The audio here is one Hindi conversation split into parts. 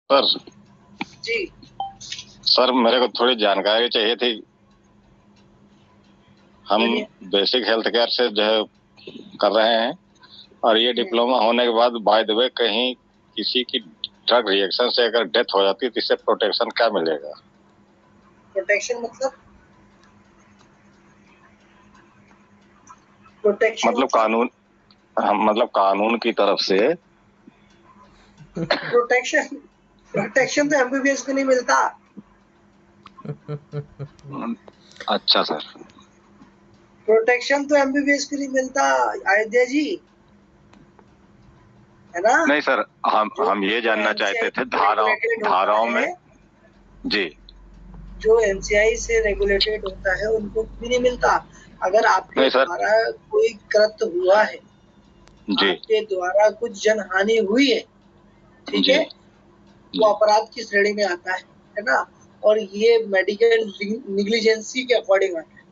सर जी सर, मेरे को थोड़ी जानकारी चाहिए थी। हम बेसिक हेल्थ केयर से जो है कर रहे हैं, और ये डिप्लोमा होने के बाद बाय द वे कहीं किसी की ड्रग रिएक्शन से अगर डेथ हो जाती है तो इससे प्रोटेक्शन क्या मिलेगा? प्रोटेक्शन मतलब कानून, मतलब कानून की तरफ से प्रोटेक्शन तो एमबीबीएस को नहीं मिलता। अच्छा सर, प्रोटेक्शन तो एमबीबीएस को नहीं मिलता अयोध्या जी, है ना? नहीं सर, हम ये जानना चाहते थे धाराओं में जी, जो एमसीआई से रेगुलेटेड होता है उनको भी नहीं मिलता। अगर आपके द्वारा कोई कृत्य हुआ है, आपके द्वारा कुछ जनहानि हुई है, ठीक है, वो अपराध की श्रेणी में आता है ना? और ये मेडिकल निग्लिजेंसी के अकॉर्डिंग आता है।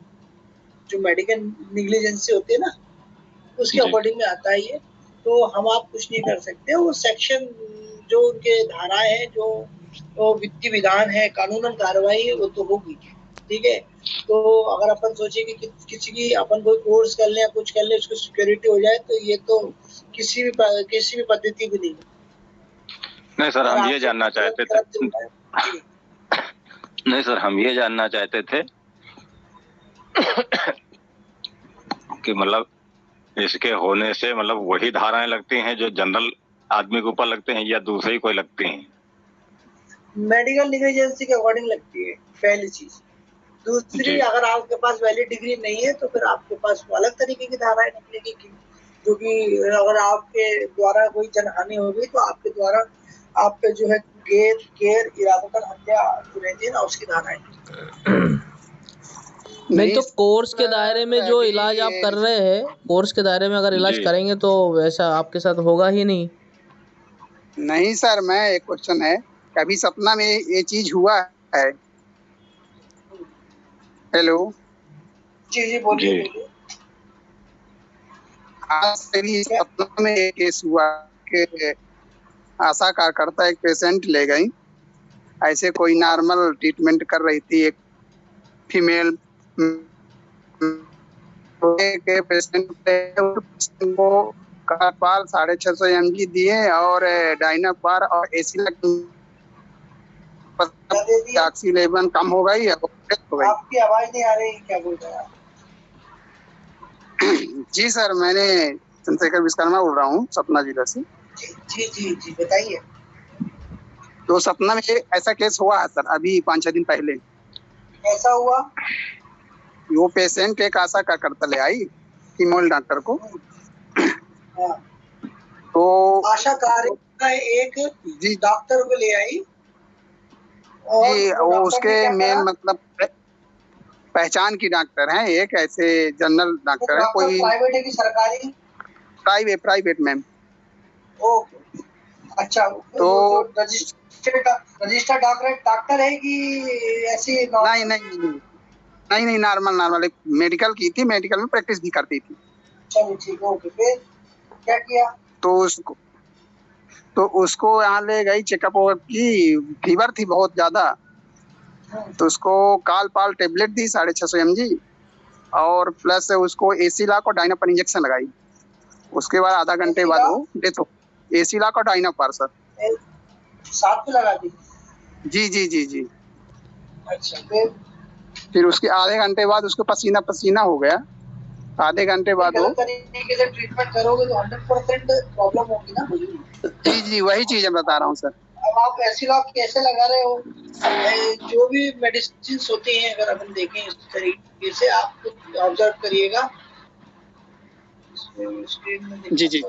जो मेडिकल निग्लिजेंसी होती है ना, उसके अकॉर्डिंग में आता है ये। तो हम आप कुछ नहीं कर सकते। वो सेक्शन जो उनके धाराएं हैं, जो वित्तीय विधान है, कानूनन कार्रवाई है, वो तो होगी, ठीक है। तो अगर अपन सोचे कि किसी की अपन कोई कोर्स कर ले या कुछ कर ले, उसको सिक्योरिटी हो जाए, तो ये तो किसी भी पद्धति भी नहीं सर, हम ये जानना चाहते थे। नहीं सर, हम ये जानना चाहते थे कि मतलब इसके होने से मतलब वही धाराएं लगती हैं जो जनरल आदमी के ऊपर लगते हैं, या दूसरी कोई लगती हैं? मेडिकल निग्लिजेंसी के अकॉर्डिंग लगती है, पहली चीज। दूसरी, अगर आपके पास वैलिड डिग्री नहीं है तो फिर आपके पास अलग तरीके की धाराएं निकलेगी, क्योंकि अगर आपके द्वारा कोई जनहानि हो गई तो आपके द्वारा आप पे जो है गैर इरादतन हत्या जो रहती है ना, उसकी धाराएं। नहीं तो कोर्स के दायरे में जो इलाज आप कर रहे हैं, कोर्स के दायरे में अगर इलाज करेंगे तो वैसा आपके साथ होगा ही नहीं। नहीं सर, मैं एक क्वेश्चन है, कभी सपना में ये चीज हुआ है? हेलो जी बोलिए। आज भी सपना में एक केस हुआ कि आशा कार्यकर्ता एक पेशेंट ले गई, ऐसे कोई नॉर्मल ट्रीटमेंट कर रही थी, एक फीमेल के पेशेंट को कार्पाल 650 mg दिए और डायनापार और एसी ऑक्सीलेवन कम हो गई। आपकी आवाज नहीं आ रही, क्या बोल रहे हैं? जी सर, मैंने चंद्रशेखर विश्वकर्मा बोल रहा हूँ सपना जिला से। जी बताइए। तो सपना में ऐसा केस हुआ है सर, अभी 5-6 दिन पहले। ऐसा हुआ? वो पेशेंट एक आशा कार्यकर्ता ले आई फीमेल डॉक्टर को। तो आशा कार्यकर्ता एक डॉक्टर को ले आई और जी, वो उसके मेन मतलब पहचान की डॉक्टर हैं, एक ऐसे जनरल डॉक्टर है। कोई प्राइवेट है कि सरकारी? Private ma'am. ओके, अच्छा। तो रजिस्टर्ड डॉक्टर है कि ऐसी? नहीं, नॉर्मल मेडिकल की थी, मेडिकल में प्रैक्टिस भी करती थी। चलिए ठीक है, ओके। फिर क्या किया? तो उसको यहाँ ले गई, चेकअप की, फीवर थी बहुत ज्यादा, तो उसको कालपाल टेबलेट दी 650 mg और प्लस उसको एसी लॉक और डायनापार इंजेक्शन लगाई। उसके बाद आधा घंटे बाद वो डेथ हो। एसी लॉक और डायनापार सर साथ में लगा दी? जी। अच्छा, फिर उसके आधे घंटे बाद उसको पसीना हो गया। आधे घंटे बाद वो तरीके से ट्रीटमेंट करोगे तो 100% प्रॉब्लम होगी ना। जी वही चीज मैं बता रहा हूँ सर। अब आप ऐसी लॉक कैसे लगा रहे हो? जो भी मेडिसिन होती हैं, अगर अपन देखें इस तरीके से, आप ऑब्जर्व करिएगा। जी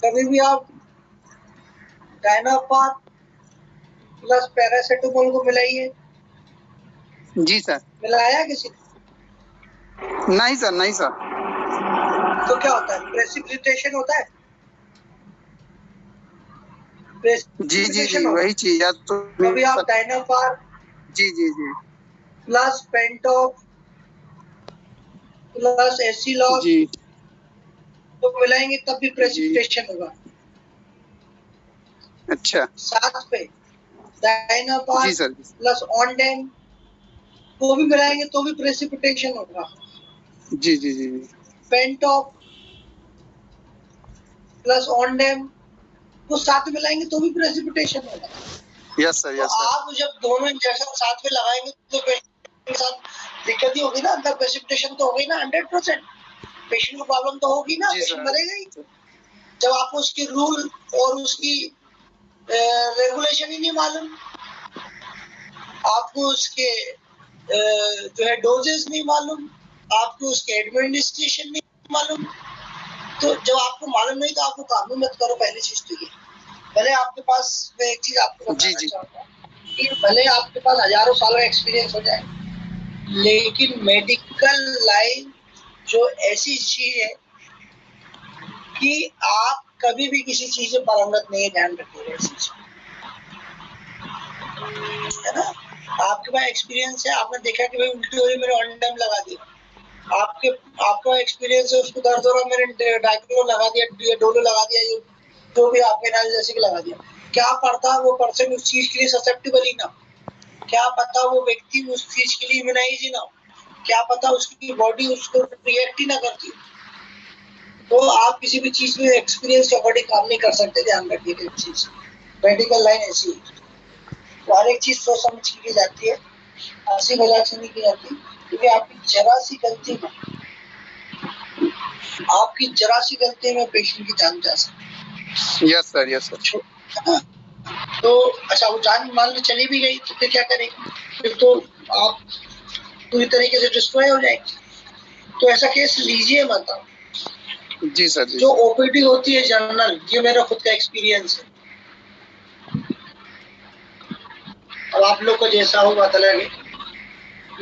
कभी भी आप डायनापार प्लस पैरासिटामोल को मिलाइए। जी सर। मिलाया किसी? नहीं सर। तो क्या होता है? प्रेसिपिटेशन होता है। जी वही चीज है। तो अभी आप डायनापार जी प्लस पेंटॉप प्लस एसिलॉक जी तो मिलाएंगे तब भी प्रेसिपिटेशन होगा। अच्छा साथ पे डायनापार जी सर प्लस ऑनडेम वो भी मिलाएंगे तो भी प्रेसिपिटेशन होगा। जी पेंटॉप प्लस ऑनडेम वो साथ में मिलाएंगे तो भी प्रेसिपिटेशन होगा। यस सर तो आप जब दोनों इंजेक्शन साथ में लगाएंगे तो पेशेंट के साथ दिक्कत ही होगी ना, अंदर प्रेसिपिटेशन तो होगी ना 100%। पेशेंट को प्रॉब्लम तो होगी ना, पेशेंट मरेगा ही। जब आपको उसकी रूल और उसकी रेगुलेशन ही नहीं मालूम, आपको उसके जो है डोजेस नहीं मालूम, आपको उसके एडमिनिस्ट्रेशन नहीं मालूम, तो जब आपको मालूम नहीं तो आपको काम ही मत करो। पहली चीज तो ये, भले आपके पास, मैं एक चीज आपको बताना चाहूंगा कि भले आपके पास हजारों साल का एक्सपीरियंस हो जाए, लेकिन मेडिकल लाइन जो ऐसी चीज है कि आप कभी भी किसी चीज में पारंगत नहीं है, ध्यान रखिएगा इस चीज है ना। आपके पास एक्सपीरियंस है, आपने देखा कि भाई उल्टी हो रही, मैंने ऑनडेम लगा दिया। आपका एक्सपीरियंस है, उसको दर्द हो रहा, मैंने डाइक्लो लगा दिया, डोलो लगा दिया, जो भी आपके एनालिसिस लगा दिया। क्या पड़ता वो पर्सन उस चीज के लिए ससेप्टेबल ही ना, क्या पता वो व्यक्ति उस चीज के लिए इम्यूनाइज ही ना हो, क्या पता उसकी बॉडी उसको रिएक्ट ही ना करती। तो आप किसी भी चीज में एक्सपीरियंस के अकॉर्डिंग काम नहीं कर सकते, ध्यान रखिए इस चीज। मेडिकल लाइन ऐसी है, तो हर एक चीज सोच समझ की जाती है, हंसी मजाक से नहीं की जाती, क्योंकि आपकी जरा सी गलती में पेशेंट की जान जा सकती है। यस सर तो अच्छा, वो जान मान लो चली भी गई तो फिर क्या करेंगे, फिर तो आप पूरी तरीके से डिस्ट्रॉय हो जाएंगे। तो ऐसा केस लीजिए मत आप। जी सर जो ओपीडी होती है जनरल, ये मेरा खुद का एक्सपीरियंस है, अब आप लोग को जैसा हो बात अलग है,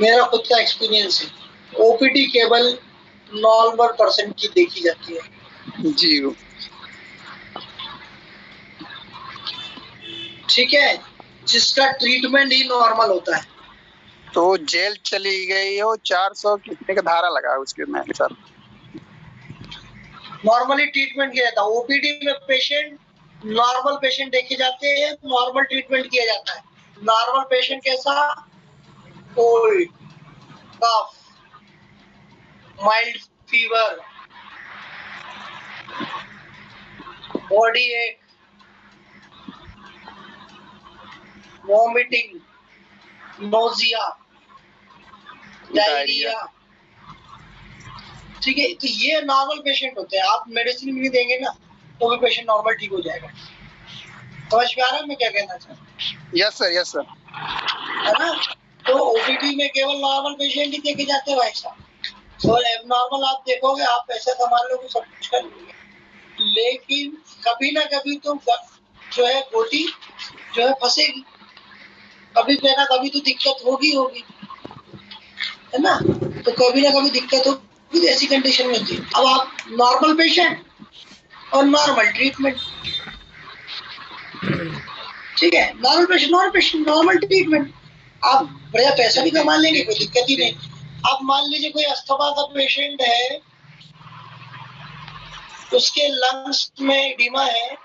मेरा खुद का एक्सपीरियंस है। ओपीडी केवल नॉर्मल पर्सन की देखी जाती है जी, ठीक है, जिसका ट्रीटमेंट ही नॉर्मल होता है। तो जेल चली गई हो, 400 कितने का धारा लगा उसके में सर। नॉर्मली ट्रीटमेंट किया जाता है ओपीडी में, पेशेंट नॉर्मल पेशेंट देखे जाते हैं, नॉर्मल ट्रीटमेंट किया जाता है। नॉर्मल पेशेंट कैसा, कोल्ड, कफ, माइल्ड फीवर, बॉडी एक, वॉमिटिंग, नोजिया, डायरिया, ठीक है। तो ये नॉर्मल पेशेंट होते हैं। आप मेडिसिन भी देंगे ना तो भी पेशेंट नॉर्मल ठीक हो जाएगा। समझ में आ रहा है मैं क्या कहना चाहता हूँ? यस सर है ना। तो ओपीडी में केवल नॉर्मल पेशेंट ही देखे जाते हैं भाई साहब। तो एबनॉर्मल आप देखोगे, आप पैसा कमा लोगे, सब कुछ कर लोगे, लेकिन कभी ना कभी तो जो है गोटी जो है फंसेगी, कभी ना कभी तो दिक्कत होगी, है ना। तो कभी ना कभी दिक्कत होगी, ऐसी कंडीशन में होती है। अब आप नॉर्मल पेशेंट और नॉर्मल ट्रीटमेंट, ठीक है, नॉर्मल पेशेंट नॉर्मल ट्रीटमेंट, आप बढ़िया पैसा भी कमा लेंगे, कोई दिक्कत ही नहीं। आप मान लीजिए कोई अस्थमा का पेशेंट है, उसके लंग्स में एडिमा है,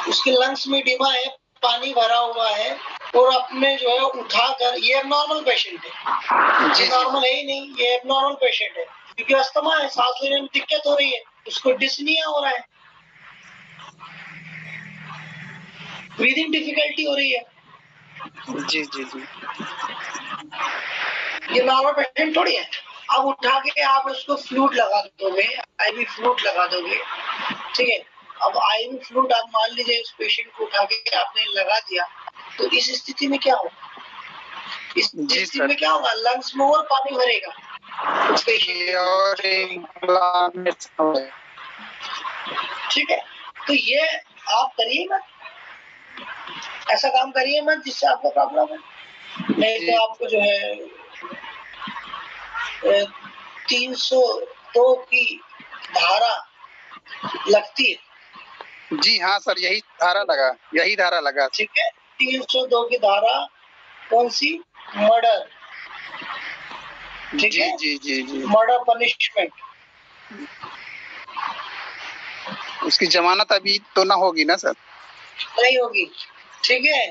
उसके लंग्स में एडिमा है, पानी भरा हुआ है, और अपने जो है उठाकर, ये नॉर्मल पेशेंट है, ये नॉर्मल है ही नहीं, ये एबनॉर्मल पेशेंट है, क्योंकि अस्थमा है, सांस लेने में दिक्कत हो रही है, उसको डिस्निया हो रहा है, ब्रीदिंग डिफिकल्टी हो रही है। जी ये नॉर्मल पेशेंट थोड़ी है। अब उठा के आप उसको फ्लूइड लगा दोगे, आईवी फ्लूइड लगा दोगे, ठीक है। अब आईवी फ्लूइड आप मान लीजिए इस पेशेंट को उठा के आपने लगा दिया, तो इस स्थिति में क्या होगा, इस स्थिति में क्या होगा, लंग्स में और पानी भरेगा ठीक है। तो ये आप करिए मत, ऐसा काम करिए मत जिससे आपको प्रॉब्लम है। नहीं तो आपको जो है 302 की धारा लगती है। जी हाँ सर, यही धारा लगा। ठीक है, 302 की धारा कौन सी? मर्डर। ठीक है, जी जी जी, मर्डर पनिशमेंट। उसकी जमानत अभी तो ना होगी ना सर? नहीं होगी। ठीक है,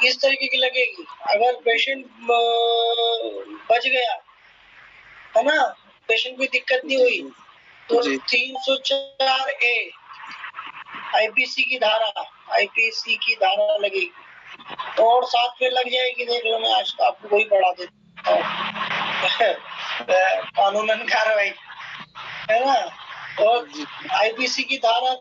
इस तरीके की लगेगी। अगर पेशेंट बच गया है ना, पेशेंट को दिक्कत नहीं हुई, तो 304A आईपीसी की धारा लगेगी और साथ में लग जाएगी। देख लो, मैं आज तो आपको वही पढ़ा देता हूँ कानूनन कार्रवाई, है ना। और आईपीसी की धारा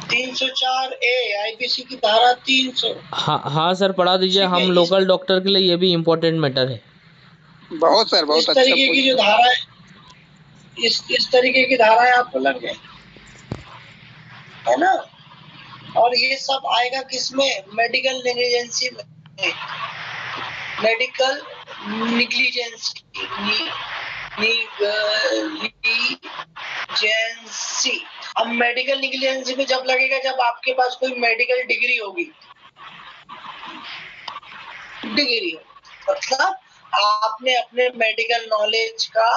304A आईपीसी की धारा 300। हाँ सर, पढ़ा दीजिए। हम लोकल डॉक्टर के लिए ये भी इम्पोर्टेंट मैटर है। बहुत सर, बहुत इस तरीके की जो धारा है, इस तरीके की धाराएं आपको लग जाए, है ना। और ये सब आएगा किसमें? मेडिकल नेग्लिजेंसी में। Medical negligence. अब मेडिकल नेग्लिजेंसी में जब लगेगा जब आपके पास कोई मेडिकल डिग्री होगी। मतलब आपने अपने मेडिकल नॉलेज का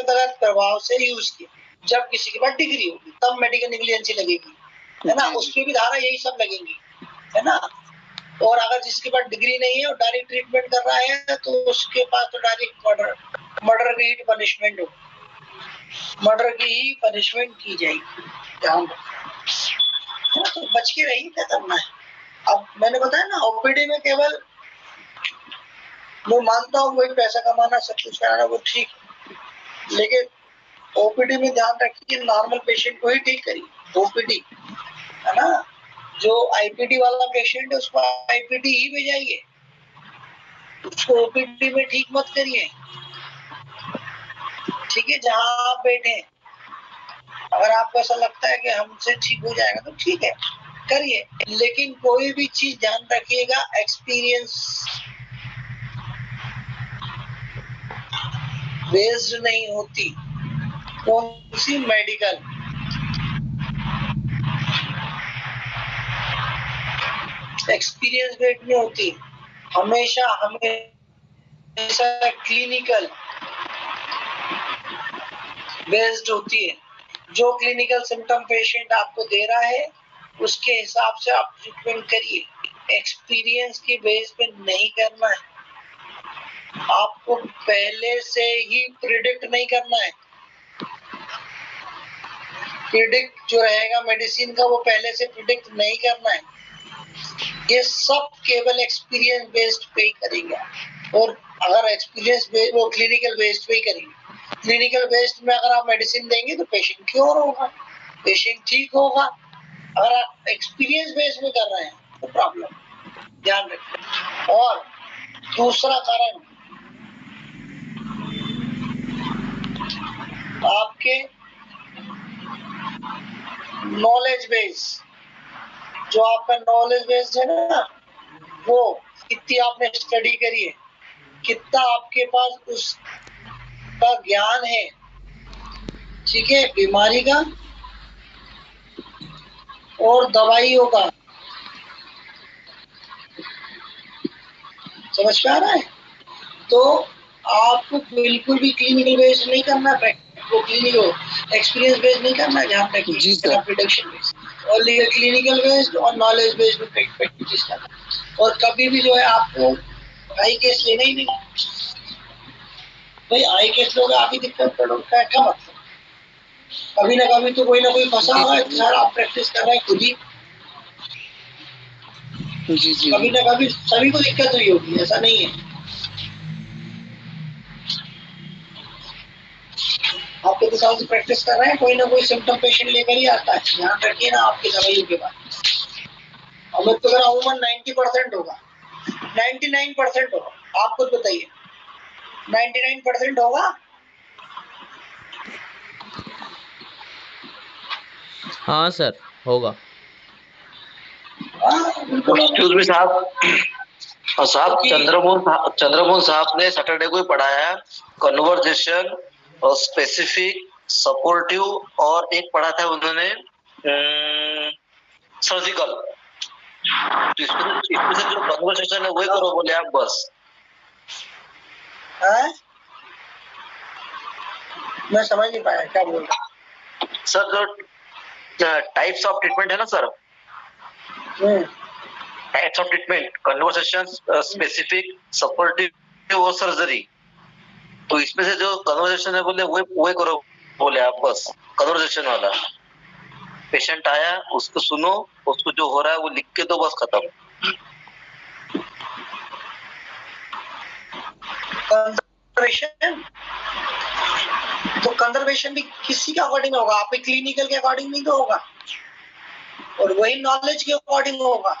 गलत प्रभाव से यूज किया। जब किसी के पास डिग्री होगी तब मेडिकल नेग्लिजेंसी लगेगी, है ना। उसकी भी धारा यही सब लगेंगी, है ना। और अगर जिसके पास डिग्री नहीं है और डायरेक्ट ट्रीटमेंट कर रहा है तो उसके पास तो डायरेक्ट मर्डर की ही पनिशमेंट हो, मर्डर की ही पनिशमेंट की जाएगी। ध्यान रखो, तो बच के रही, क्या करना है। अब मैंने बताया ना, ओपीडी में केवल मैं मानता हूँ वही पैसा कमाना, सब कुछ कराना, वो ठीक, लेकिन ओपीडी में ध्यान रखिए नॉर्मल पेशेंट को ही ठीक करिए। ओपीडी, है ना। जो आईपीडी वाला पेशेंट है उसको आईपीडी ही भेजाइए, उसको ओपीडी में ठीक मत करिए। ठीक है, जहां आप बैठे, अगर आपको ऐसा लगता है कि हमसे ठीक हो जाएगा तो ठीक है, करिए। लेकिन कोई भी चीज ध्यान रखिएगा, एक्सपीरियंस बेस्ड नहीं होती। कौन सी? मेडिकल। एक्सपीरियंस बेस्ड नहीं होती, हमेशा क्लिनिकल बेस्ड होती है। जो क्लिनिकल सिम्टम पेशेंट आपको दे रहा है उसके हिसाब से आप ट्रीटमेंट करिए। एक्सपीरियंस के बेस पे नहीं करना है, आपको पहले से ही प्रिडिक्ट नहीं करना है। प्रिडिक्ट जो रहेगा मेडिसिन का वो पहले से प्रिडिक्ट नहीं करना है। ये सब केवल एक्सपीरियंस बेस्ड पे ही करेंगे। और अगर एक्सपीरियंस बेस्ड, वो क्लिनिकल बेस्ड पे ही करेंगे। क्लिनिकल बेस्ड में अगर आप मेडिसिन देंगे तो पेशेंट क्योर होगा, पेशेंट ठीक होगा। अगर आप एक्सपीरियंस बेस्ड में कर रहे हैं तो प्रॉब्लम, ध्यान रखें। और दूसरा कारण, आपके नॉलेज बेस, जो आपका नॉलेज बेस है ना, वो कितनी आपने स्टडी करी है, कितना आपके पास उसका ज्ञान है। ठीक है, बीमारी का और दवाइयों का, समझ में आ रहा है। तो आपको बिल्कुल भी क्लिनिकल बेस्ड नहीं करना है, वो क्लिनिकल एक्सपीरियंस बेस्ड नहीं करना है। जहाँ तक प्रिडिक्शन बेस्ड और क्लिनिकल बेस्ड और नॉलेज बेस्ड में प्रैक्टिस करना। और कभी भी जो है आपको हाई केस लेना ही नहीं। भाई हाई केस लोग आप ही दिक्कत करो, क्या मतलब। कभी ना कभी तो कोई ना कोई फंसा हुआ है सर, आप प्रैक्टिस कर रहे हैं खुद ही। जी। कभी ना कभी सभी को दिक्कत हुई होगी, ऐसा नहीं है। आप कितने साल से प्रैक्टिस कर रहे हैं, कोई ना कोई सिम्टम पेशेंट लेकर ही आता है। ध्यान रखिए ना आपकी दवाइयों के बाद। और मैं तो कह रहा हूँ 90% होगा, 99% होगा। आप खुद बताइए, 99% होगा। हाँ सर, होगा। बिल्कुल साहब। और साहब चंद्रमोहन साहब ने सैटरडे को ही पढ़ाया कन्वर्जेशन और स्पेसिफिक सपोर्टिव, और एक पढ़ा था उन्होंने सर्जिकल। तो इसमें से जो कन्वर्सेशन है वही करो बोले आप बस। मैं समझ नहीं पाया क्या बोल रहे सर। जो टाइप्स ऑफ ट्रीटमेंट है ना sir, types of treatment conversation, specific, supportive और सर्जरी। तो इसमें से जो कन्वर्सेशन है बोले वही करो बोले आप बस। कन्वर्सेशन वाला पेशेंट आया, उसको सुनो, उसको जो हो रहा है वो लिख के दो, बस खत्म। कंजर्वेशन तो कंजर्वेशन भी किसी के अकॉर्डिंग होगा, आपके क्लिनिकल के अकॉर्डिंग नहीं तो होगा, और वही नॉलेज के अकॉर्डिंग होगा।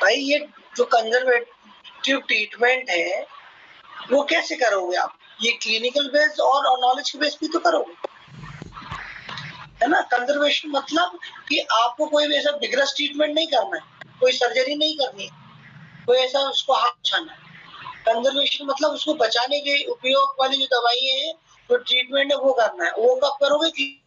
भाई ये जो कंजर्वेटिव ट्रीटमेंट है वो कैसे करोगे आप? ये क्लिनिकल बेस और नॉलेज के बेस पे तो करोगे, है ना। कंजर्वेशन मतलब कि आपको कोई भी ऐसा बिगरस ट्रीटमेंट नहीं करना है, कोई सर्जरी नहीं करनी है, कोई ऐसा उसको हाथ छाना है। कंजर्वेशन मतलब उसको बचाने के उपयोग वाली जो दवाइयां हैं, जो ट्रीटमेंट है वो करना है। वो कब करोगे कि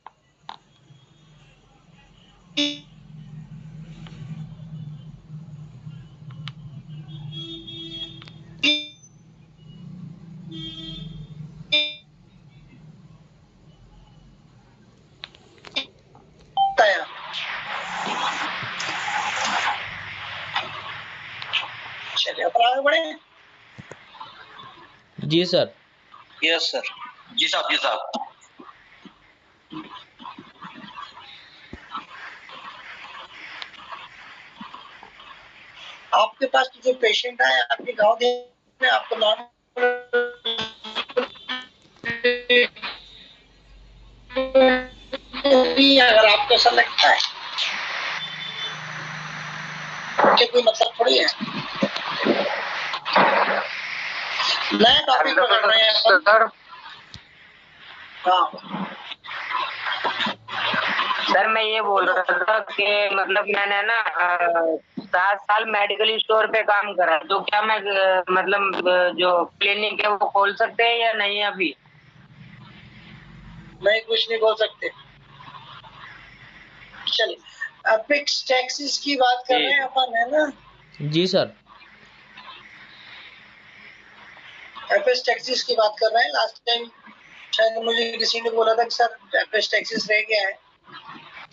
चलिए अपन आगे बढ़े। जी सर। Yes sir. जी साहब, जी साहब। आपके पास तो जो पेशेंट आए आपके गांव में, आपको नॉर्मल अगर आपको ऐसा लगता है कि कोई मतलब थोड़ी है। नया टॉपिक पकड़ रहे हैं सर। हाँ सर, मैं ये बोल रहा था कि मतलब मैंने ना 7 साल मेडिकल स्टोर पे काम करा, तो क्या मैं मतलब जो क्लिनिक है वो खोल सकते हैं या नहीं? अभी नहीं, कुछ नहीं बोल सकते। चलिए, अपेक्स टैक्सेस की बात कर रहे हैं अपन, है ना। जी सर। एपेक्स टैक्सेस की बात कर रहे हैं। लास्ट टाइम शायद मुझे किसी ने बोला था कि सर एपेक्स टैक्सेस रह गया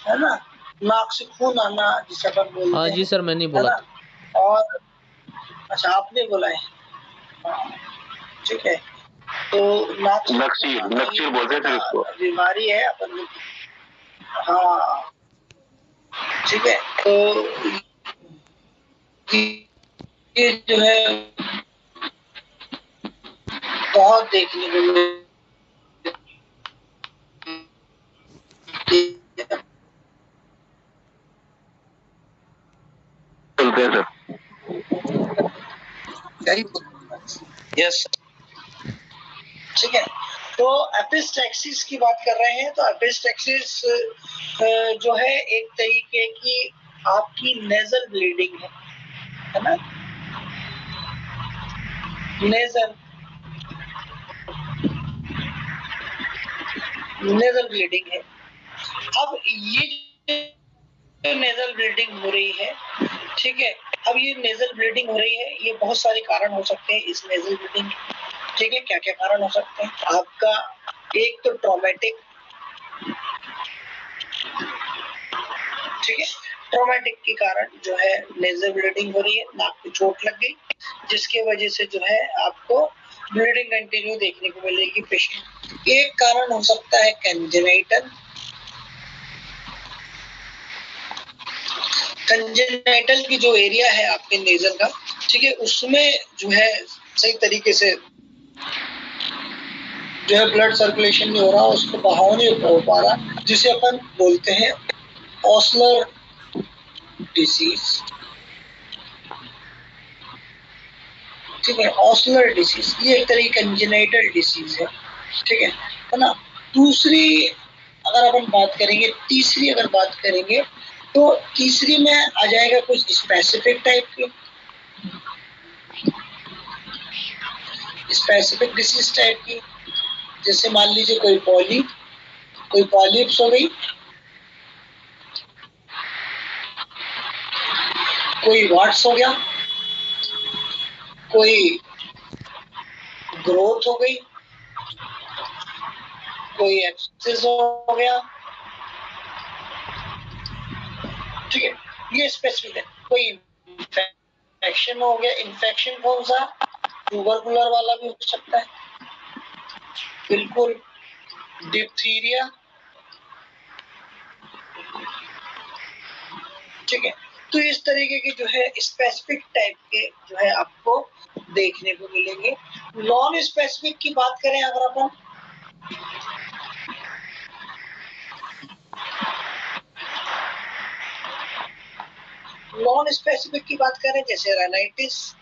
है ना। नाक से खून आना जिसे अपन बोलते हैं। हाँ जी सर, मैंने बोला था। और अच्छा, आपने बोला है, ठीक है। तो नक्सीर बोलते थे उसको, बीमारी है अपन। हाँ ठीक है। तो ये जो है बहुत देखने को यस ठीक है। तो एपिस्टैक्सिस की बात कर रहे हैं। तो एपिस्टैक्सिस जो है एक तरीके की आपकी नेजल ब्लीडिंग है ना। नेजल ब्लीडिंग है। अब ये नेजल ब्लीडिंग हो रही है, ठीक है। अब ये नेजल ब्लीडिंग हो रही है, ये बहुत सारे कारण हो सकते हैं इस नेजल ब्लीडिंग के, ठीक है। क्या क्या कारण हो सकते हैं आपका? एक तो ट्रॉमेटिक, ठीक है। ट्रॉमेटिक के कारण जो है नेजल ब्लीडिंग हो रही है, नाक पे चोट लग गई, जिसके वजह से जो है आपको ब्लीडिंग कंटिन्यू देखने को मिलेगी पेशेंट। एक कारण हो सकता है कंजेनाइटल। कंजेनाइटल की जो एरिया है आपके नेजल का, ठीक है, उसमें जो है सही तरीके से जो है ब्लड सर्कुलेशन नहीं हो रहा, उसको बहाव नहीं हो पा रहा, जिसे अपन बोलते हैं ऑस्लर डिसीज, ठीक है। ऑस्लर डिसीज ये एक तरह की कंजेनाइटल डिसीज है, ठीक है ना। दूसरी अगर अपन बात करेंगे, तीसरी अगर बात करेंगे तो तीसरी में आ जाएगा कुछ स्पेसिफिक टाइप के, स्पेसिफिक डिसीज टाइप की, जैसे मान लीजिए कोई पॉलिप्स हो गई, कोई वाट्स हो गया, कोई ग्रोथ हो गई, कोई एक्सेस हो गया, ठीक है, ये स्पेसिफिक है। कोई इन्फेक्शन हो गया, इन्फेक्शन कौन सा, ट्यूबरकुलर वाला भी हो सकता है, बिल्कुल, डिप्थीरिया, ठीक है। तो इस तरीके के जो है स्पेसिफिक टाइप के जो है आपको देखने को मिलेंगे। नॉन स्पेसिफिक की बात करें अगर अपन, नॉन स्पेसिफिक की बात करें जैसे rhinitis,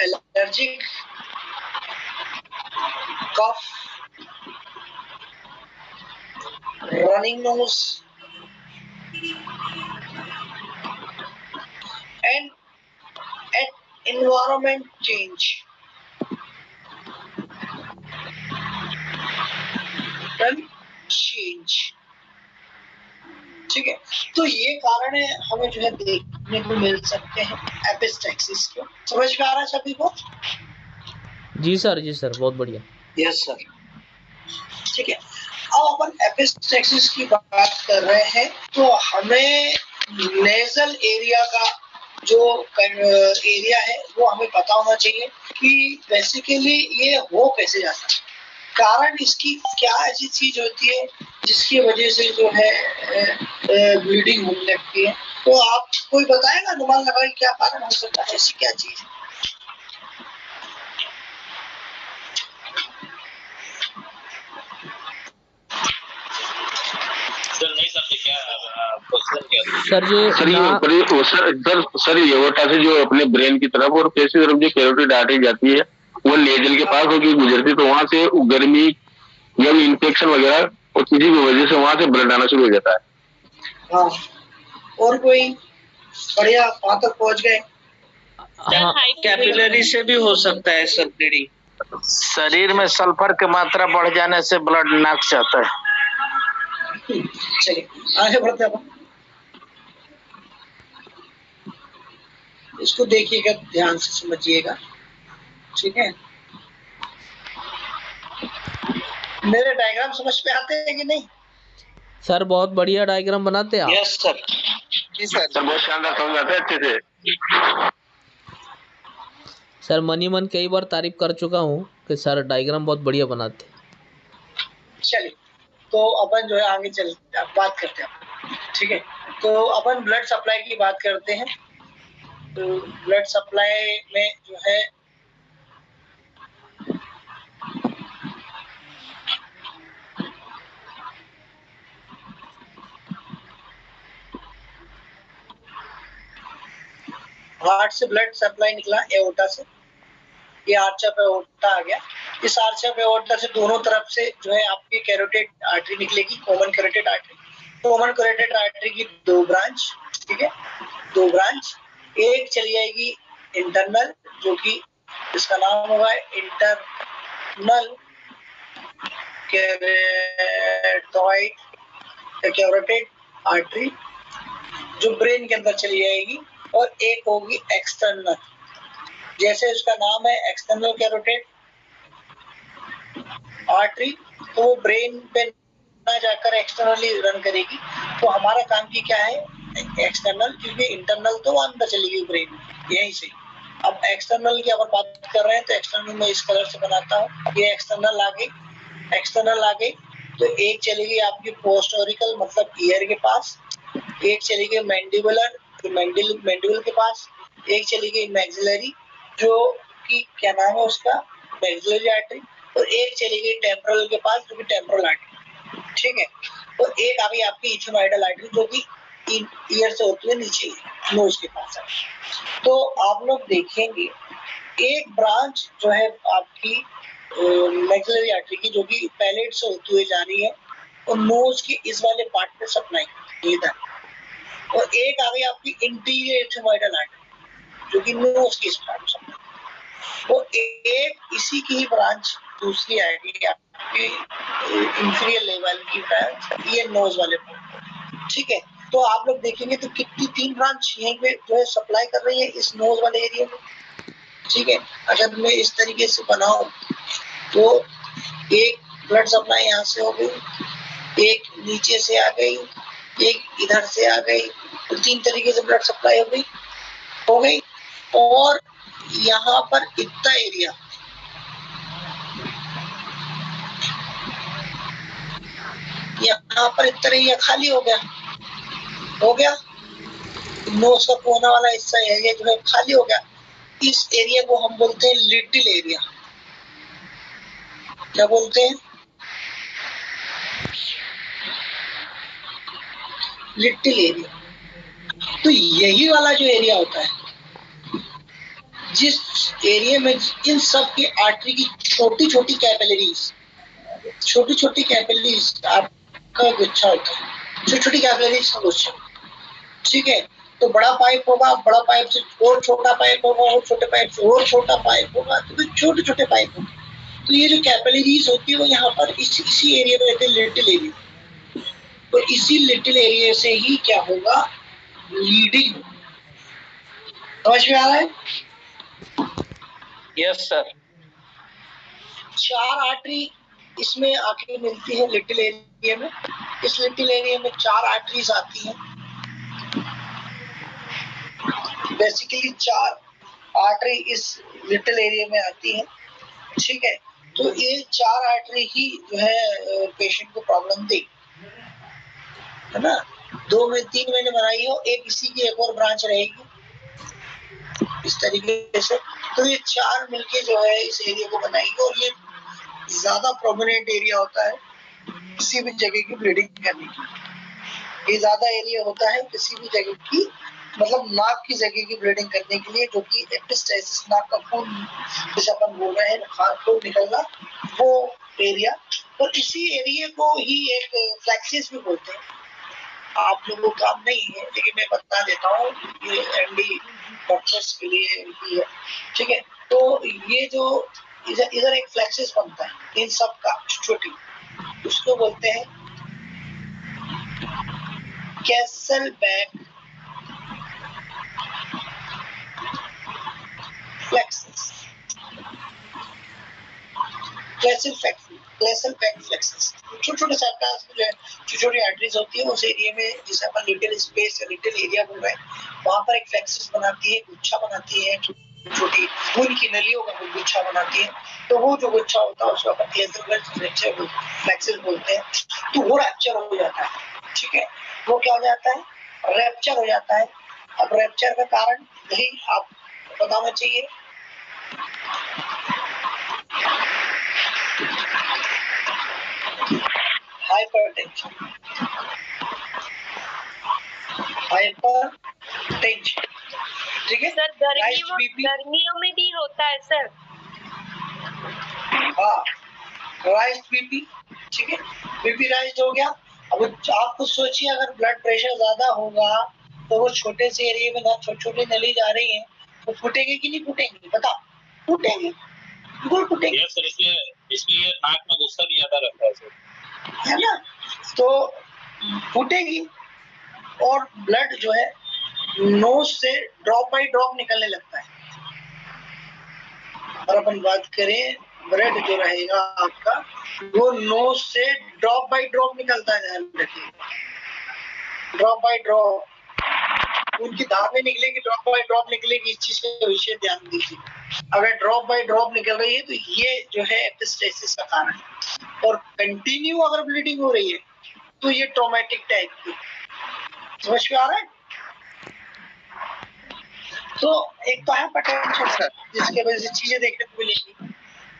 allergic, cough, running nose and environment change, ठीक है। तो ये कारण है हमें जो है देखने को मिल सकते हैं एपिस्टैक्सिस के। समझ में आ रहा है सभी को? जी सर बहुत बढ़िया। यस सर, ठीक है। अब अपन एपिस्टैक्सिस की बात कर रहे हैं, तो हमें नेजल एरिया का जो एरिया है वो हमें पता होना चाहिए कि बेसिकली ये हो कैसे जाता है, कारण इसकी क्या ऐसी चीज होती है जिसकी वजह से जो है ब्लीडिंग होने लगती है। तो आप कोई बताएगा, अनुमान लगाए क्या कारण हो सकता है, ऐसी क्या चीज है? सर ये एओर्टा से जो अपने ब्रेन की तरफ और फेस की तरफ जो कैरोटिड आर्टरी जाती है वो नेजल के पास होकर गुजरती, तो वहां से गर्मी या इन्फेक्शन वगैरह और किसी की वजह से वहां से ब्लड आना शुरू हो जाता है। हाँ, और कोई बढ़िया वहां तक पहुंच गए। हाँ, कैपिलरी से भी हो सकता है सर ब्लीडिंग। शरीर में सल्फर की मात्रा बढ़ जाने से ब्लड नाक जाता है। चलिए आगे बढ़ते हैं। इसको देखिएगा, ध्यान से समझिएगा, ठीक है। मेरे डायग्राम समझ पे आते हैं कि नहीं? सर बहुत बढ़िया डायग्राम बनाते हैं आप। यस सर, जी सर, बहुत शानदार समझ आते हैं अच्छे से। सर मनी मन कई बार तारीफ कर चुका हूँ कि सर डायग्राम बहुत बढ़िया बनाते। चलिए तो अपन जो है आगे चल बात करते हैं, ठीक है। तो अपन ब्लड सप्लाई की बात करते हैं। तो ब्लड सप्लाई में जो है हार्ट से ब्लड सप्लाई निकला एओर्टा से, ये आर्च ऑफ एओर्टा आ गया। इस आर्च ऑफ एओर्टा से दोनों तरफ से जो है आपकी कैरोटिड आर्टरी निकलेगी, common carotid artery. Common carotid artery की दो ब्रांच, ठीक है, दो ब्रांच। एक चली जाएगी इंटरनल, जो कि इसका नाम होगा इंटरनल कैरोटिड आर्टरी, जो ब्रेन के अंदर चली जाएगी। और एक होगी एक्सटर्नल, जैसे उसका नाम है एक्सटर्नल कैरोटिड आर्टरी, तो वो ब्रेन पे ना जाकर एक्सटर्नली रन करेगी। तो हमारा काम की क्या है, एक्सटर्नल, क्योंकि इंटरनल तो अंदर चलेगी ब्रेन यहीं से। अब एक्सटर्नल की अगर बात कर रहे हैं तो एक्सटर्नल में इस कलर से बनाता हूँ, ये एक्सटर्नल आ गई। एक्सटर्नल आ गई तो एक चलेगी आपकी पोस्टोरिकल मतलब ईयर के पास, एक चली गई मैंडिबुलर मैंडिबल के पास, एक चली गई मैक्सिलरी जो कि क्या नाम है उसका, मैक्सिलरी आर्टरी, और एक चली गई टेम्पोरल के पास जो कि टेम्पोरल आर्टरी, ठीक है। और एक आ गई आपकी इथियोनाइडल आर्टरी जो कि ईयर से होती है नीचे नोज के पास है। तो आप लोग देखेंगे एक ब्रांच जो है आपकी मैक्सिलरी आर्टरी की, जो कि पैलेट से होती हुई जा रही है, और नोज के इस वाले पार्ट में सप्लाई करती है इधर, और एक आ गई आपकी इंटीरियर एथमोइडल आर्टरी जो कि नोज के इस पार्ट में सप्लाई, और एक इसी की ही ब्रांच दूसरी आएगी आपकी इंफीरियर लेवल की ब्रांच, ये नोज वाले पार्ट। ठीक है, तो आप लोग देखेंगे तो कितनी 3 ब्रांच यहीं पे जो है सप्लाई कर रही है इस नोज वाले एरिया में। ठीक है, अगर मैं इस तरीके से बनाऊं तो एक ब्लड सप्लाई यहाँ से हो गई, एक नीचे से आ गई, एक इधर से आ गई, तो 3 तरीके से ब्लड सप्लाई हो गई। और यहाँ पर इतना एरिया, यहाँ पर इतना एरिया खाली हो गया नोज का कोना वाला हिस्सा एरिया जो है खाली हो गया। इस एरिया को हम बोलते हैं लिटिल एरिया। क्या बोलते हैं? Little area. तो यही वाला जो एरिया होता है, जिस एरिया में इन सब की आर्टरी की छोटी छोटी कैपिलरीज आपका गुच्छा होता है, छोटी कैपिलरीज का गुच्छा। ठीक है, तो बड़ा पाइप होगा, बड़ा पाइप से और छोटा पाइप होगा, और छोटे पाइप से और छोटा पाइप होगा, तो छोटे छोटे पाइप होंगे। तो ये जो कैपिलरीज होती है वो यहाँ पर इसी एरिया में रहते हैं, लिटिल एरिया। तो इसी लिटिल एरिया से ही क्या होगा, लीडिंग। समझ में आ रहा है? Yes sir. 4 आर्टरी इसमें आके मिलती है लिटिल एरिया में। इस लिटिल एरिया में 4 आर्टरीज आती हैं, बेसिकली 4 आर्टरी इस लिटिल एरिया में आती है। ठीक है, तो ये 4 आर्टरी ही जो है पेशेंट को प्रॉब्लम दी है ना। 2 में 3 मैंने बनाई हो, एक इसी की एक और ब्रांच रहेगी इस तरीके से। तो ये 4 मिलके जो है इस एरिया को बनाएंगे, और ये ज्यादा प्रोमिनेंट एरिया होता है किसी भी जगह की ब्लीडिंग करने की। ये ज्यादा एरिया होता है किसी भी जगह की, मतलब नाक की जगह की ब्लीडिंग करने के लिए, जो कि एपिस्टाइसिस, नाक का खून जैसे अपन बोल रहे हैं खून निकलना, वो एरिया। और इसी एरिया को ही एक फ्लेक्सिस भी बोलते हैं। आप लोगों को काम नहीं है लेकिन मैं बता देता हूँ, ये एमडी डॉक्टर्स के लिए भी है। ठीक है, तो ये जो इधर एक फ्लेक्सिस बनता है इन सब का छोटी, उसको बोलते हैं कैसलबैक फ्लेक्सिस। कैसलबैक फ्लेक्सिस छोटे छोटे सरकास में जो है छोटी छोटी आर्टरीज होती है, उस एरिया में जिसे अपन लिटिल स्पेस या लिटिल एरिया बोल रहे हैं, वहां पर एक फ्लेक्सिस बनाती है, गुच्छा बनाती है, छोटी खून की नलियों का गुच्छा बनाती है। तो वो जो गुच्छा होता है उसको अपन कैसलबैक फ्लेक्सिस बोलते हैं। तो वो रैप्चर हो जाता है। ठीक है, वो क्या हो जाता है, रैप्चर हो जाता है। अब रैप्चर का कारण नहीं आप बताना चाहिए। हाइपरटेंशन, ठीक है सर। गर्मियों में भी होता है सर। हाँ, राइज बीपी। ठीक है, बीपी राइज हो गया। अब आप कुछ सोचिए, अगर ब्लड प्रेशर ज्यादा होगा तो वो छोटे से एरिया में ना छोटे छोटे नली जा रही है, तो फूटेंगे कि नहीं फूटेंगे? बता, फूटेंगे, बिल्कुल फूटेंगे। यस सर, इसलिए नाक में गुस्सा भी ज्यादा रहता है सर, है ना। तो फूटेगी और ब्लड जो है नोज से ड्रॉप बाय ड्रॉप निकलने लगता है। और अपन बात करें, ब्लड जो रहेगा आपका वो नोज से ड्रॉप बाय ड्रॉप निकलता है, ध्यान रखिए, ड्रॉप बाय ड्रॉप। उनकी धार में निकलेगी, ड्रॉप बाय ड्रॉप निकलेगी, इस चीज का विषय ध्यान दीजिए। अगर ड्रॉप बाय ड्रॉप निकल रही है तो ये जो है एपिस्टेसिस का कारण है। और कंटिन्यू अगर ब्लीडिंग हो रही है तो ये ट्रॉमेटिक टाइप की। समझ में आ रहा है? तो एक तो है पोटेंशियल सर, जिसके वजह से चीजें देखने को मिलेंगी।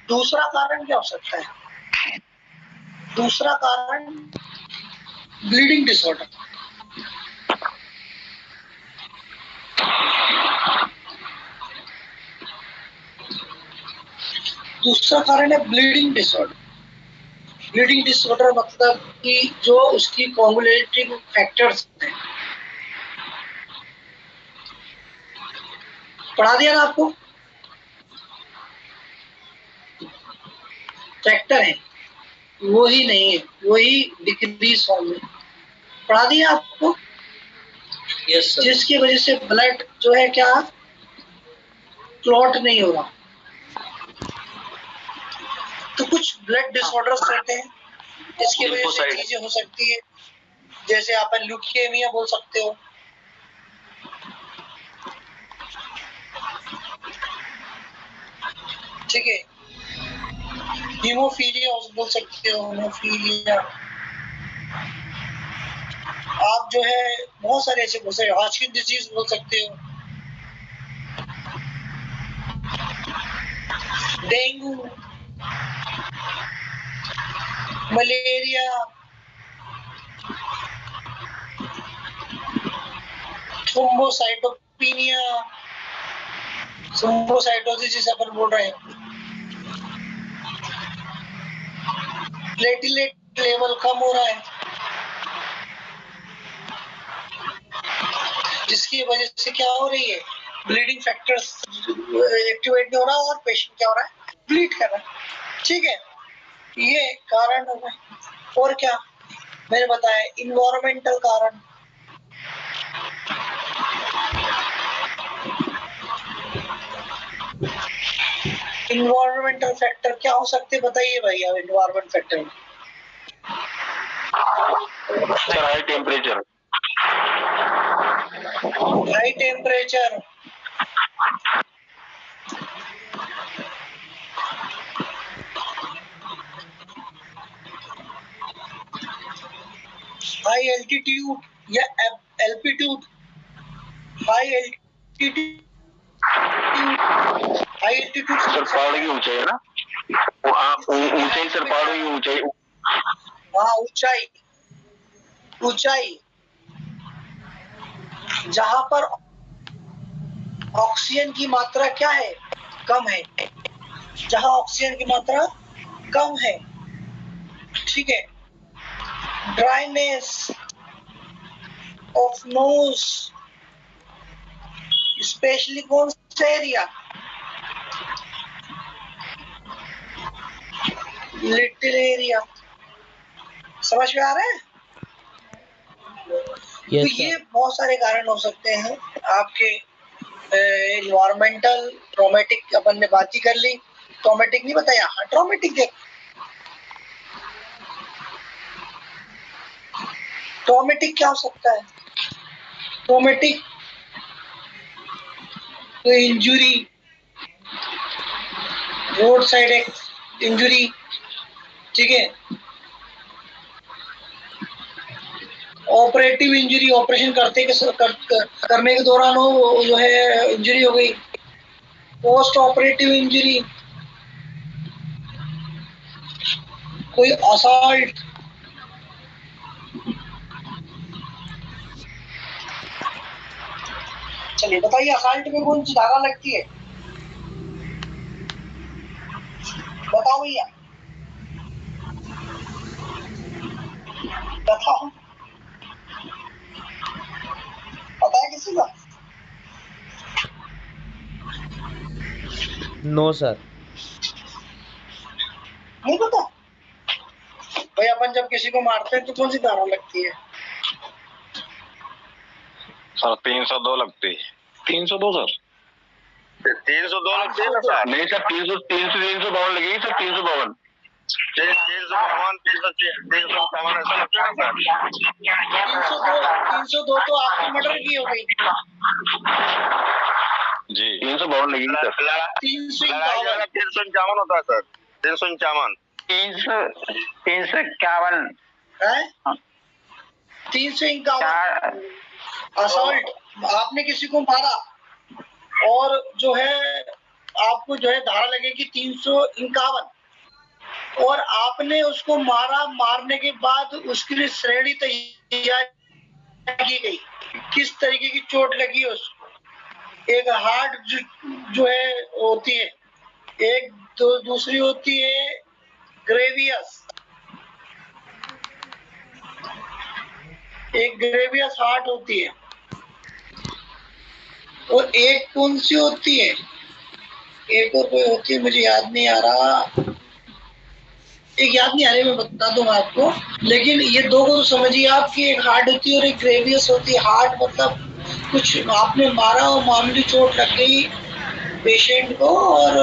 दूसरा कारण क्या हो सकता है? दूसरा कारण ब्लीडिंग डिसऑर्डर। दूसरा कारण है ब्लीडिंग डिसऑर्डर। ब्लीडिंग डिसऑर्डर मतलब कि जो उसकी कोगुलेटिंग फैक्टर्स हैं, पढ़ा दिया ना आपको, फैक्टर है वो ही नहीं है, वही डिक्रीज फॉर्म में पढ़ा दिया आपको। Yes sir. जिसकी वजह से ब्लड जो है क्या क्लॉट नहीं हो रहा। तो कुछ ब्लड डिसऑर्डर्स होते हैं जिसकी वजह से चीजें हो सकती है, जैसे आप ल्यूकेमिया बोल सकते हो, ठीक है, हीमोफीलिया बोल सकते हो, हीमोफीलिया। आप जो है बहुत सारे ऐसे बोल सकते हो, हॉजकिन डिजीज बोल सकते हो, डेंगू, मलेरिया, थ्रोम्बोसाइटोपिनिया, थ्रोम्बोसाइटोसिस जिसे अपन बोल रहे हैं, प्लेटलेट लेवल कम हो रहा है, जिसकी वजह से क्या हो रही है, ब्लीडिंग फैक्टर्स एक्टिवेट नहीं हो रहा और पेशेंट क्या हो रहा है, ब्लीड कर रहा है। ठीक है, ये कारण हो गए। और क्या मैंने बताया, इन्वायरमेंटल कारण, इन्वायरमेंटल फैक्टर क्या हो सकते बताइए भाई। अब environment factor sir high temperature, high temperature, high altitude या altitude, high altitude, high altitude sir पहाड़ की ऊंचाई है ना, ऊंचाई सर, पहाड़ों की ऊंचाई, हाँ ऊंचाई, ऊंचाई जहां पर ऑक्सीजन की मात्रा क्या है, कम है, जहां ऑक्सीजन की मात्रा कम है, ठीक है, ड्राइनेस ऑफ नोज, स्पेशली कौन सा एरिया, लिटिल एरिया, समझ में आ रहा है। तो ये बहुत सारे कारण हो सकते हैं आपके इन्वायरमेंटल। ट्रॉमेटिक अपन ने बात ही कर ली, ट्रॉमेटिक नहीं बताया, हाँ ट्रॉमेटिक देख, ट्रॉमेटिक क्या हो सकता है, ट्रॉमेटिक तो इंजुरी, रोड साइड इंजुरी, ठीक है, ऑपरेटिव इंजरी, ऑपरेशन करने के दौरान हो जो है इंजरी हो गई, पोस्ट ऑपरेटिव इंजरी, कोई असॉल्ट, चलिए बताइए असॉल्ट में कौन सी धारा लगती है, बताओ भैया, बताओ, पता है किसी का? नो सर, नहीं पता भाई। अपन जब किसी को मारते हैं तो कौन सी धारा लगती है? सर 302 लगती है। 302 सर, 302 लगती है ना सर? नहीं सर, 352 लगेगी सर, 352, 352, 357 ऐसा लगता है सर। 302 तो आपकी मर्डर की हो गई जी, 352 लगेगी सर। 351 होता है सर, 351, 351 है, 351 असॉल्ट, आपने किसी को मारा और जो है आपको जो है धारा लगेगी 351, और आपने उसको मारा, मारने के बाद उसके लिए श्रेणी तैयार की गई, किस तरीके की चोट लगी उसको, एक हार्ड जो है होती है, एक दूसरी होती है ग्रेवियस, एक ग्रेवियस हार्ट होती है, और एक कौन सी होती है, एक और कोई होती है, मुझे याद नहीं आ रहा, एक याद नहीं आ रही, मैं बता दूंगा आपको। लेकिन ये दो को तो समझिए आप कि एक हार्ट होती है और एक ग्रेवियस होती है। हार्ट मतलब कुछ आपने मारा और मामूली चोट लग गई पेशेंट को और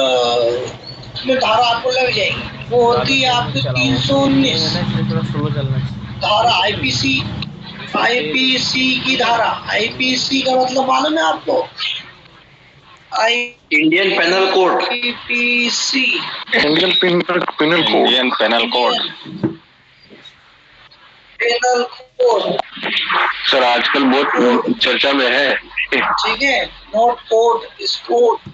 उसमें धारा आपको लग जाएगी, वो होती है आपकी 319 धारा, आईपीसी की धारा। आईपीसी का मतलब मालूम है आपको? Indian penal code. IPC, Indian penal code. Indian penal code. Penal code sir आजकल बहुत चर्चा में है। ठीक है, नोट कोड, इस कोड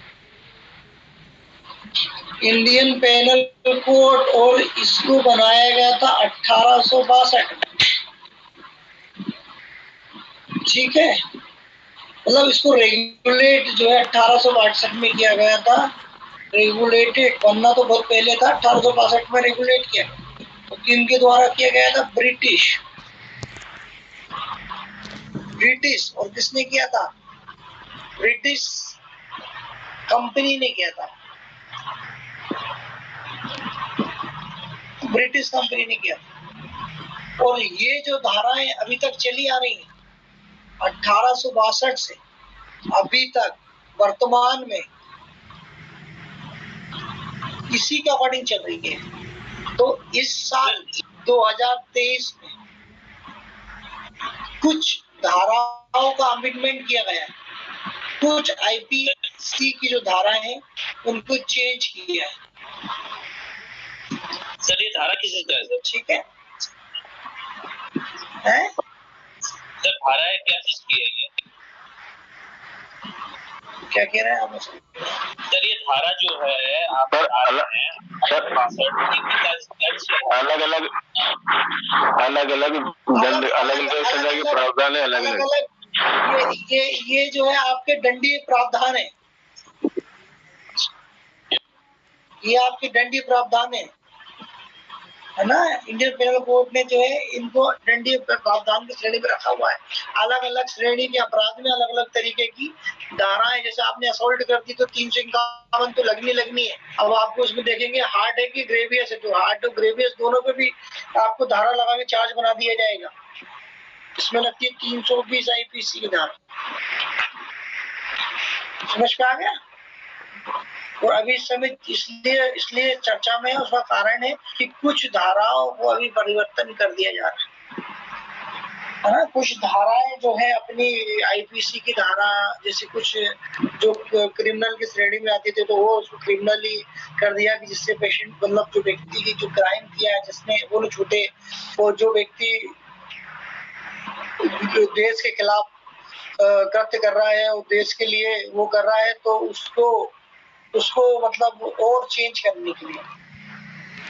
इंडियन पेनल कोड, और इसको बनाया गया था 1862 में। ठीक है, मतलब इसको रेगुलेट जो है 1862 में किया गया था, रेगुलेटेड, बनना तो बहुत पहले था, 1862 में रेगुलेट किया। तो किनके द्वारा किया गया था? ब्रिटिश। और किसने किया था? ब्रिटिश कंपनी ने किया था, ब्रिटिश कंपनी ने किया था। और ये जो धाराएं अभी तक चली आ रही हैं 1862 से अभी तक वर्तमान में इसी के अकॉर्डिंग चल रही है। तो इस साल 2023 में कुछ धाराओं का अमेंडमेंट किया गया है, कुछ आईपीसी की जो धाराएं हैं उनको चेंज किया है। सर ये धारा किस तरह से? ठीक है, सर धारा है क्या चीज की है ये? क्या कह रहे हैं आप? सर ये धारा जो है आप अलग सजा के प्रावधान है, अलग ये जो है आपके दंडीय प्रावधान है, ये आपके दंडीय प्रावधान है ना। इंडियन पेनल कोड ने जो है इनको दंडीय प्रावधान की श्रेणी में रखा हुआ है। अलग अलग श्रेणी के अपराध में अलग अलग तरीके की धाराएं, जैसे आपने असोल्ट कर दी तो 351 तो लगनी है। अब आपको उसमें देखेंगे हार्ट है कि ग्रेवियस है, तो हार्ट और ग्रेवियस दोनों पे भी आपको धारा लगा के चार्ज बना दिया जाएगा। इसमें लगती है 320 आईपीसी की धारा। समझ में आ गया? और अभी इस समय इसलिए चर्चा में है, उसका कारण है कि कुछ धाराओं को अभी परिवर्तन कर दिया जा रहा है ना। कुछ धाराएं जो है अपनी आईपीसी की धारा, जैसे कुछ जो क्रिमिनल की श्रेणी में आती थी तो वो उसको क्रिमिनल ही कर दिया कि जिससे पेशेंट, मतलब जो व्यक्ति की जो क्राइम किया है जिसने, वो छूटे। और जो व्यक्ति देश के खिलाफ कृत्य कर रहा है और देश के लिए वो कर रहा है, तो उसको मतलब और चेंज करने के लिए,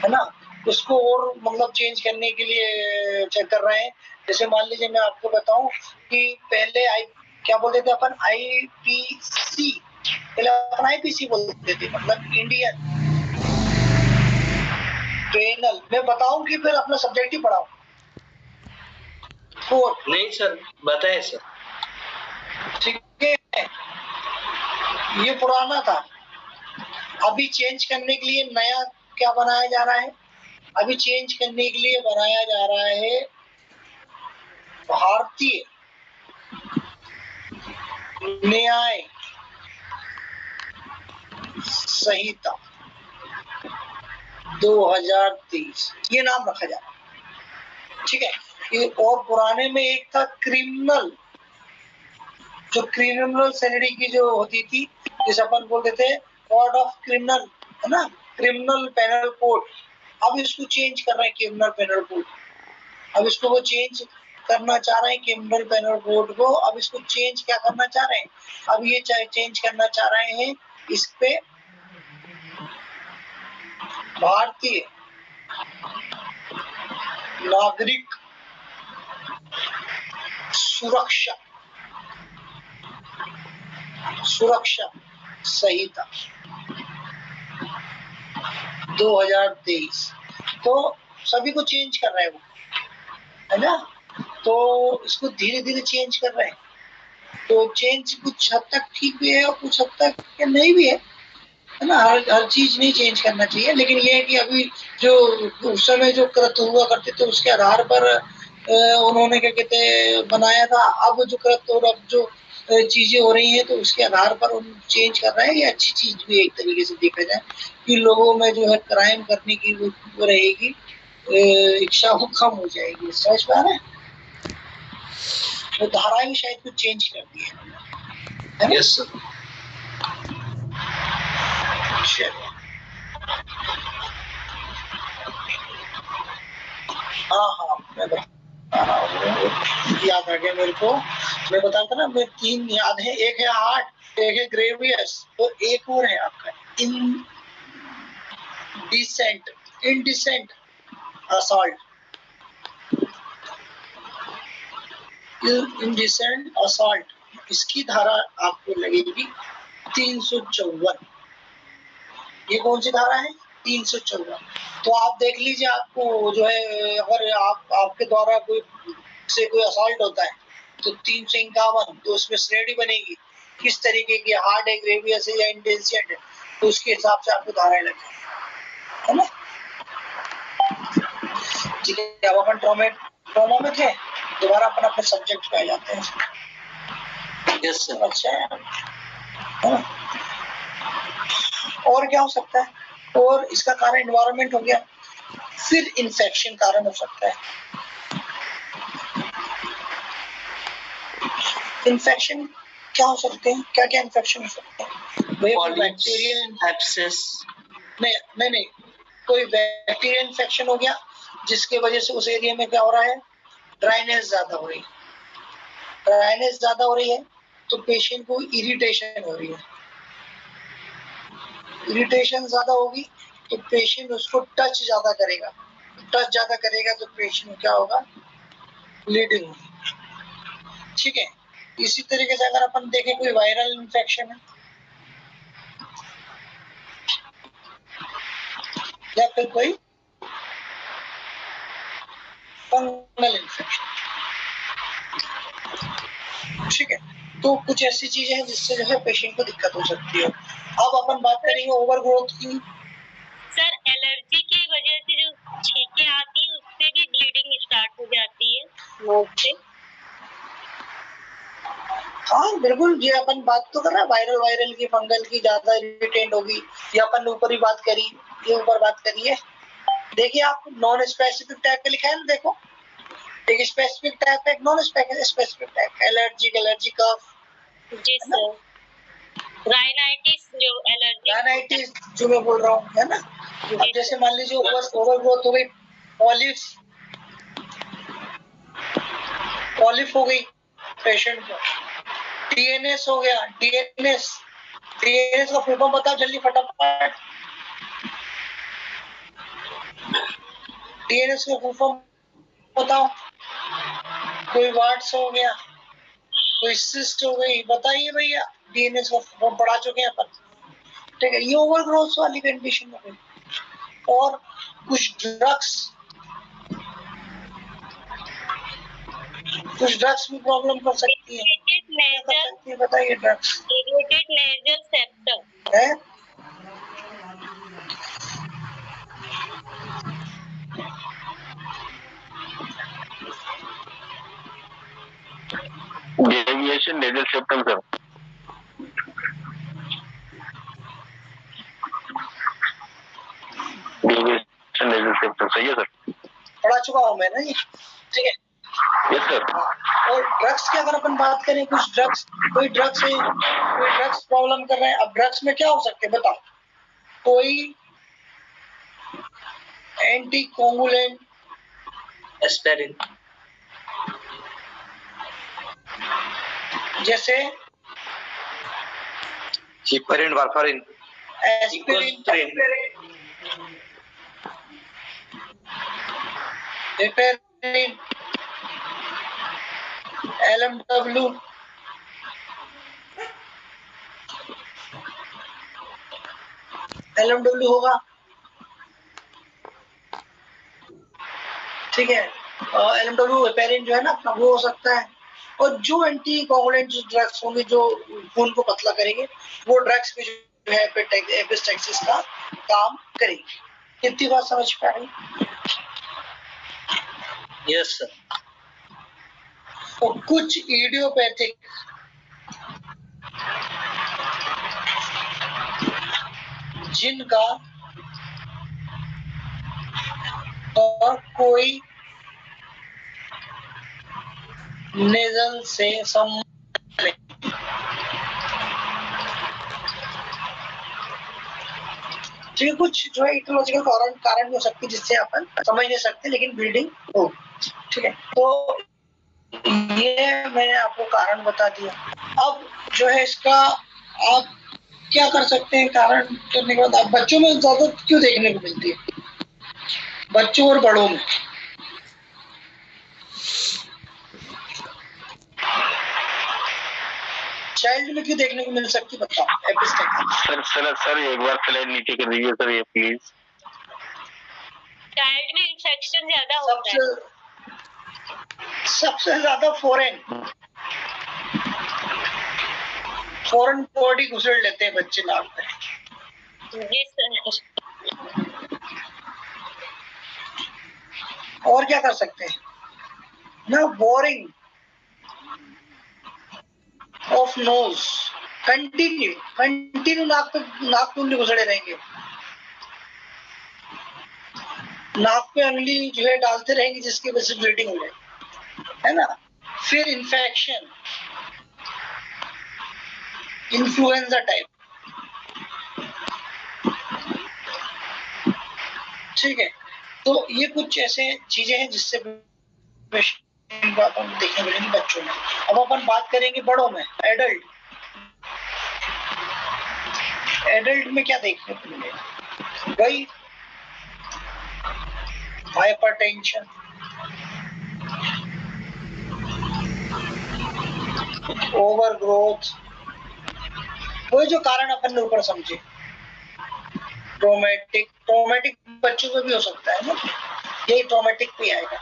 है ना, उसको और मतलब चेंज करने के लिए चेक कर रहे हैं। जैसे मान लीजिए मैं आपको बताऊं कि पहले क्या बोलते थे अपन? आईपीसी, पहले अपन आईपीसी बोलते थे, मतलब इंडियन पेनल। मैं बताऊं कि फिर अपना सब्जेक्ट ही पढ़ाऊं? कोड नहीं सर, बताए सर। ठीक है, ये पुराना था, अभी चेंज करने के लिए नया क्या बनाया जा रहा है? अभी चेंज करने के लिए बनाया जा रहा है भारतीय न्याय संहिता 2023, ये नाम रखा जा रहा है। ठीक है, ये और पुराने में एक था क्रिमिनल, जो क्रिमिनल श्रेणी की जो होती थी, जिसे अपन बोलते थे कोड ऑफ क्रिमिनल, है ना, क्रिमिनल पेनल कोड। अब इसको चेंज कर रहे हैं क्रिमिनल पेनल कोड। अब इसको वो चेंज करना चाह रहे हैं क्रिमिनल पेनल कोड को। अब इसको चेंज क्या करना चाह रहे हैं? अब ये चेंज करना चाह रहे हैं इस पे भारतीय नागरिक सुरक्षा संहिता 2023। तो सभी को चेंज कर रहे हैं वो, है ना। तो इसको धीरे धीरे चेंज कर रहे हैं। तो चेंज कुछ हद तक ठीक भी है और कुछ हद तक नहीं भी है ना। हर चीज नहीं चेंज करना चाहिए, लेकिन ये है कि अभी जो उस समय जो कृत्य हुआ करते थे उसके आधार पर उन्होंने क्या कहते बनाया था। अब जो कृत्य और अब जो चीजें हो रही हैं तो उसके आधार पर उन चेंज कर रहे हैं। ये अच्छी चीज भी है एक तरीके से देखा जाए कि लोगों में जो है क्राइम करने की वो रहेगी, इच्छा वो कम हो जाएगी। समझ पा रहे हैं? वो धाराएं भी शायद कुछ चेंज कर दी है। Yes sir. हाँ, मैं बता रहा हूँ, याद आ गया मेरे को। मैं बताया था ना, मैं 3 याद है, एक है हार्ट, एक है ग्रेवियस, तो एक और है आपका इनडिसेंट असॉल्ट। इनडिसेंट असॉल्ट, इसकी धारा आपको लगेगी 354। ये कौन सी धारा है? 354। तो आप देख लीजिए, आपको जो है अगर आपके द्वारा कोई असॉल्ट होता है तो 351, तो उसमें श्रेणी बनेगी किस तरीके की, हार्ड है, ग्रेवियस है या इंडेंसियंट है, तो उसके हिसाब से आपको धाराएं लगेगी, है ना। ठीक है, अब अपन ट्रॉमा में थे, दोबारा अपन अपने सब्जेक्ट पे आ जाते हैं। Yes sir. अच्छा है। और क्या हो सकता है? और इसका कारण एनवायरनमेंट हो गया, फिर इन्फेक्शन कारण हो सकता है। इन्फेक्शन क्या हो सकते हैं? क्या क्या इन्फेक्शन हो सकते हैं? बैक्टीरियल एब्सेस, नहीं, कोई बैक्टीरियल इन्फेक्शन हो गया जिसके वजह से उस एरिया में क्या हो रहा है, ड्राइनेस ज्यादा हो रही है। ड्राइनेस ज्यादा हो रही है तो पेशेंट को इरिटेशन हो रही है। इरिटेशन ज्यादा होगी तो पेशेंट उसको टच ज्यादा करेगा। टच ज्यादा करेगा तो पेशेंट क्या होगा, ब्लीडिंग होगी। ठीक है। इसी तरीके से अगर अपन देखें कोई वायरल इन्फेक्शन है या फिर कोई फंगल इन्फेक्शन, ठीक है, तो कुछ ऐसी चीजें हैं जिससे जो है पेशेंट को दिक्कत हो सकती है। अब अपन बात करेंगे ओवरग्रोथ की। सर, एलर्जी की वजह से जो छींकें आती है उससे भी ब्लीडिंग स्टार्ट हो जाती है नोज से। हाँ बिल्कुल, ये अपन बात तो कर रहे हैं वायरल की, फंगल की ज्यादा इरिटेंट होगी, ये अपन ऊपर ही बात करी, ये ऊपर बात करिए। देखिए आप नॉन स्पेसिफिक टाइप का लिखा है ना, देखो एक स्पेसिफिक टाइप है, एक नॉन स्पेसिफिक टाइप। एलर्जी कफ। जी सर। राइनाइटिस जो मैं बोल रहा हूँ, है ना। अब जैसे मान लीजिए ओवरग्रोथ हो गई, पॉलिप हो गई पेशेंट को, टीएनएस हो गया। टीएनएस का फुल फॉर्म बताओ जल्दी फटाफट। टीएनएस का फुल फॉर्म बताओ। कोई वाट्स हो गया, कोई सिस्ट हो गई, बताइए भैया। टीएनएस का फुल फॉर्म पढ़ा चुके हैं अपन, ठीक है। ये ओवरग्रोथ वाली कंडीशन हो गई। और कुछ ड्रग्स भी प्रॉब्लम कर सकती है। बताइए ड्रग्स है। Deviation nasal septum sir. Deviation nasal septum सही है सर, पढ़ा चुका हूँ मैं ना ये, ठीक है। Yes sir. और ड्रग्स की अगर अपन बात करें, कोई ड्रग्स प्रॉब्लम कर रहे हैं। अब ड्रग्स में क्या हो सकते हैं बताओ। कोई एंटी कोगुलेंट, एस्पिरिन, जैसे हिपरिन, वारफारिन, एस्पिरिन, LMW, होगा, ठीक है। LMW हेपेरिन जो है ना अपना वो हो सकता है, और जो एंटी कोगुलेंट ड्रग्स होंगे जो खून को पतला करेंगे वो ड्रग्स भी जो है एपिस्टैक्सिस का काम करेंगे। इतनी बात समझ पा रही? Yes sir. तो कुछ इडियोपैथिक जिनका और कोई नेजल से संबंध नहीं, ठीक है, कुछ जो है इकोलॉजिकल कारण हो सकती है जिससे अपन समझ नहीं सकते, लेकिन ब्लीडिंग हो, ठीक है। तो ये मैंने आपको कारण बता दिया। अब जो है इसका आप क्या कर सकते हैं, कारण करने के बाद आप बच्चों में ज्यादा क्यों देखने को मिलती है, बच्चों और बड़ों में? चाइल्ड में क्यों देखने को मिल सकती, बताओ एपिस्टैक्सिस। सर एक बार स्लाइड नीचे कर दीजिए सर, ये प्लीज। चाइल्ड में इन्फेक्शन ज्यादा होता है, सबसे ज्यादा फॉरेन बॉडी घुसेड़ लेते हैं बच्चे नाक में। जी सर। और क्या कर सकते हैं ना, बोरिंग ऑफ नोज, कंटिन्यू नाक पे उंगली घुसड़े रहेंगे, नाक पे उंगली जो है डालते रहेंगे जिसकी वजह से ब्लीडिंग हो जाए, है ना। फिर इन्फेक्शन, इन्फ्लुएंजा टाइप, ठीक है। तो ये कुछ ऐसे चीजें हैं जिससे अपन देखने मिलेंगी बच्चों में। अब अपन बात करेंगे बड़ों में, एडल्ट में क्या देखने को मिलेगा, वही हाइपरटेंशन, ओवर ग्रोथ, वो जो कारण अपन ने ऊपर समझे, ट्रोमेटिक बच्चों में भी हो सकता है ना, यही ट्रोमेटिक भी आएगा।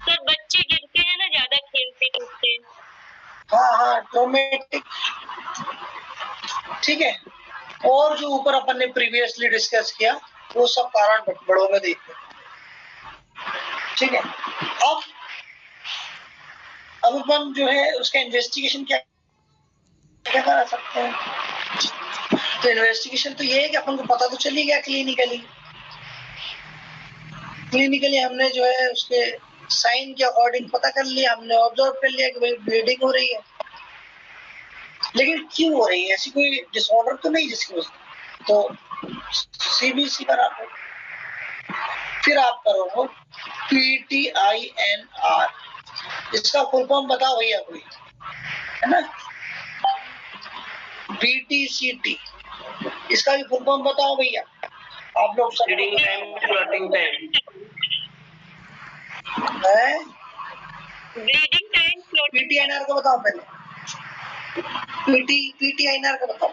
सर बच्चे गिरते हैं ना ज्यादा खेलते कूदते। हाँ ट्रोमेटिक, ठीक है। और जो ऊपर अपन ने प्रीवियसली डिस्कस किया वो सब कारण बड़ों में देखते, ठीक है। अब अपन जो है उसका इन्वेस्टिगेशन क्या कर सकते हैं, तो इन्वेस्टिगेशन तो ये है कि अपन को पता तो चली गया क्लिनिकली हमने जो है उसके साइन के अकॉर्डिंग पता कर लिया, हमने ऑब्जर्व कर लिया कि भाई ब्लीडिंग हो रही है, लेकिन क्यों हो रही है, ऐसी कोई डिसऑर्डर तो नहीं जिसकी वजह, तो सीबीसी करो, फिर आप करो PTINR, इसका फुल फॉर्म बताओ भैया कोई, है ना, BTCT, इसका भी फुल फॉर्म बताओ भैया आप लोग। ब्लीडिंग टाइम, क्लॉटिंग टाइम है, ब्लीडिंग टाइम, PTINR का बताओ पहले, PTINR का बताओ।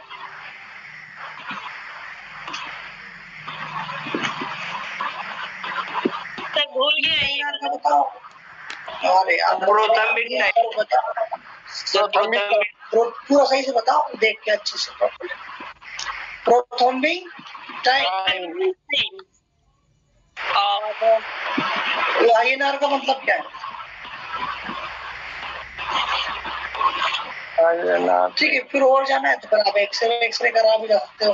सर भूल गया INR का बताओ। अरे यार पूरा सही से बताओ, देख के अच्छे से प्रोथ्रोम्बिक टाइम, और INR का मतलब क्या है, ठीक है। फिर और जाना है तो फिर आप एक्सरे करा भी जा सकते हो।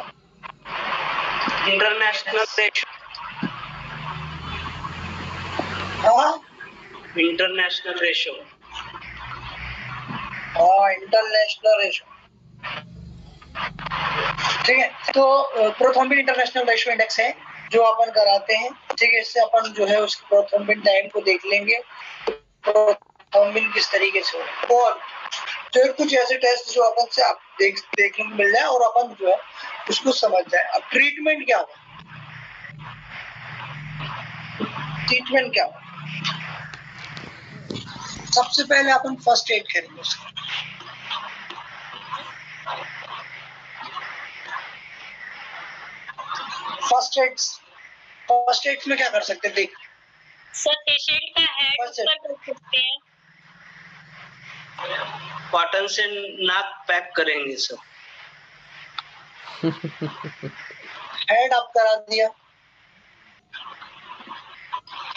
इंटरनेशनल रेशो, इंटरनेशनल रेशो, ठीक है। तो प्रोथ्रोम्बिन इंटरनेशनल रेशो इंडेक्स है जो अपन कराते हैं, ठीक है। इससे अपन जो है उस प्रोथ्रोम्बिन टाइम को देख लेंगे, प्रोथ्रोम्बिन किस तरीके से हो, और जो कुछ ऐसे टेस्ट जो अपन से आप देखने को मिल जाए और अपन जो है उसको समझ जाए। अब ट्रीटमेंट क्या होगा, सबसे पहले अपन फर्स्ट एड करेंगे उसका। फर्स्ट एड में क्या कर सकते हैं, देख सर पेशेंट का हेड ऊपर कर सकते हैं, कॉटन से नाक पैक करेंगे सर। हेड आप करा दिया,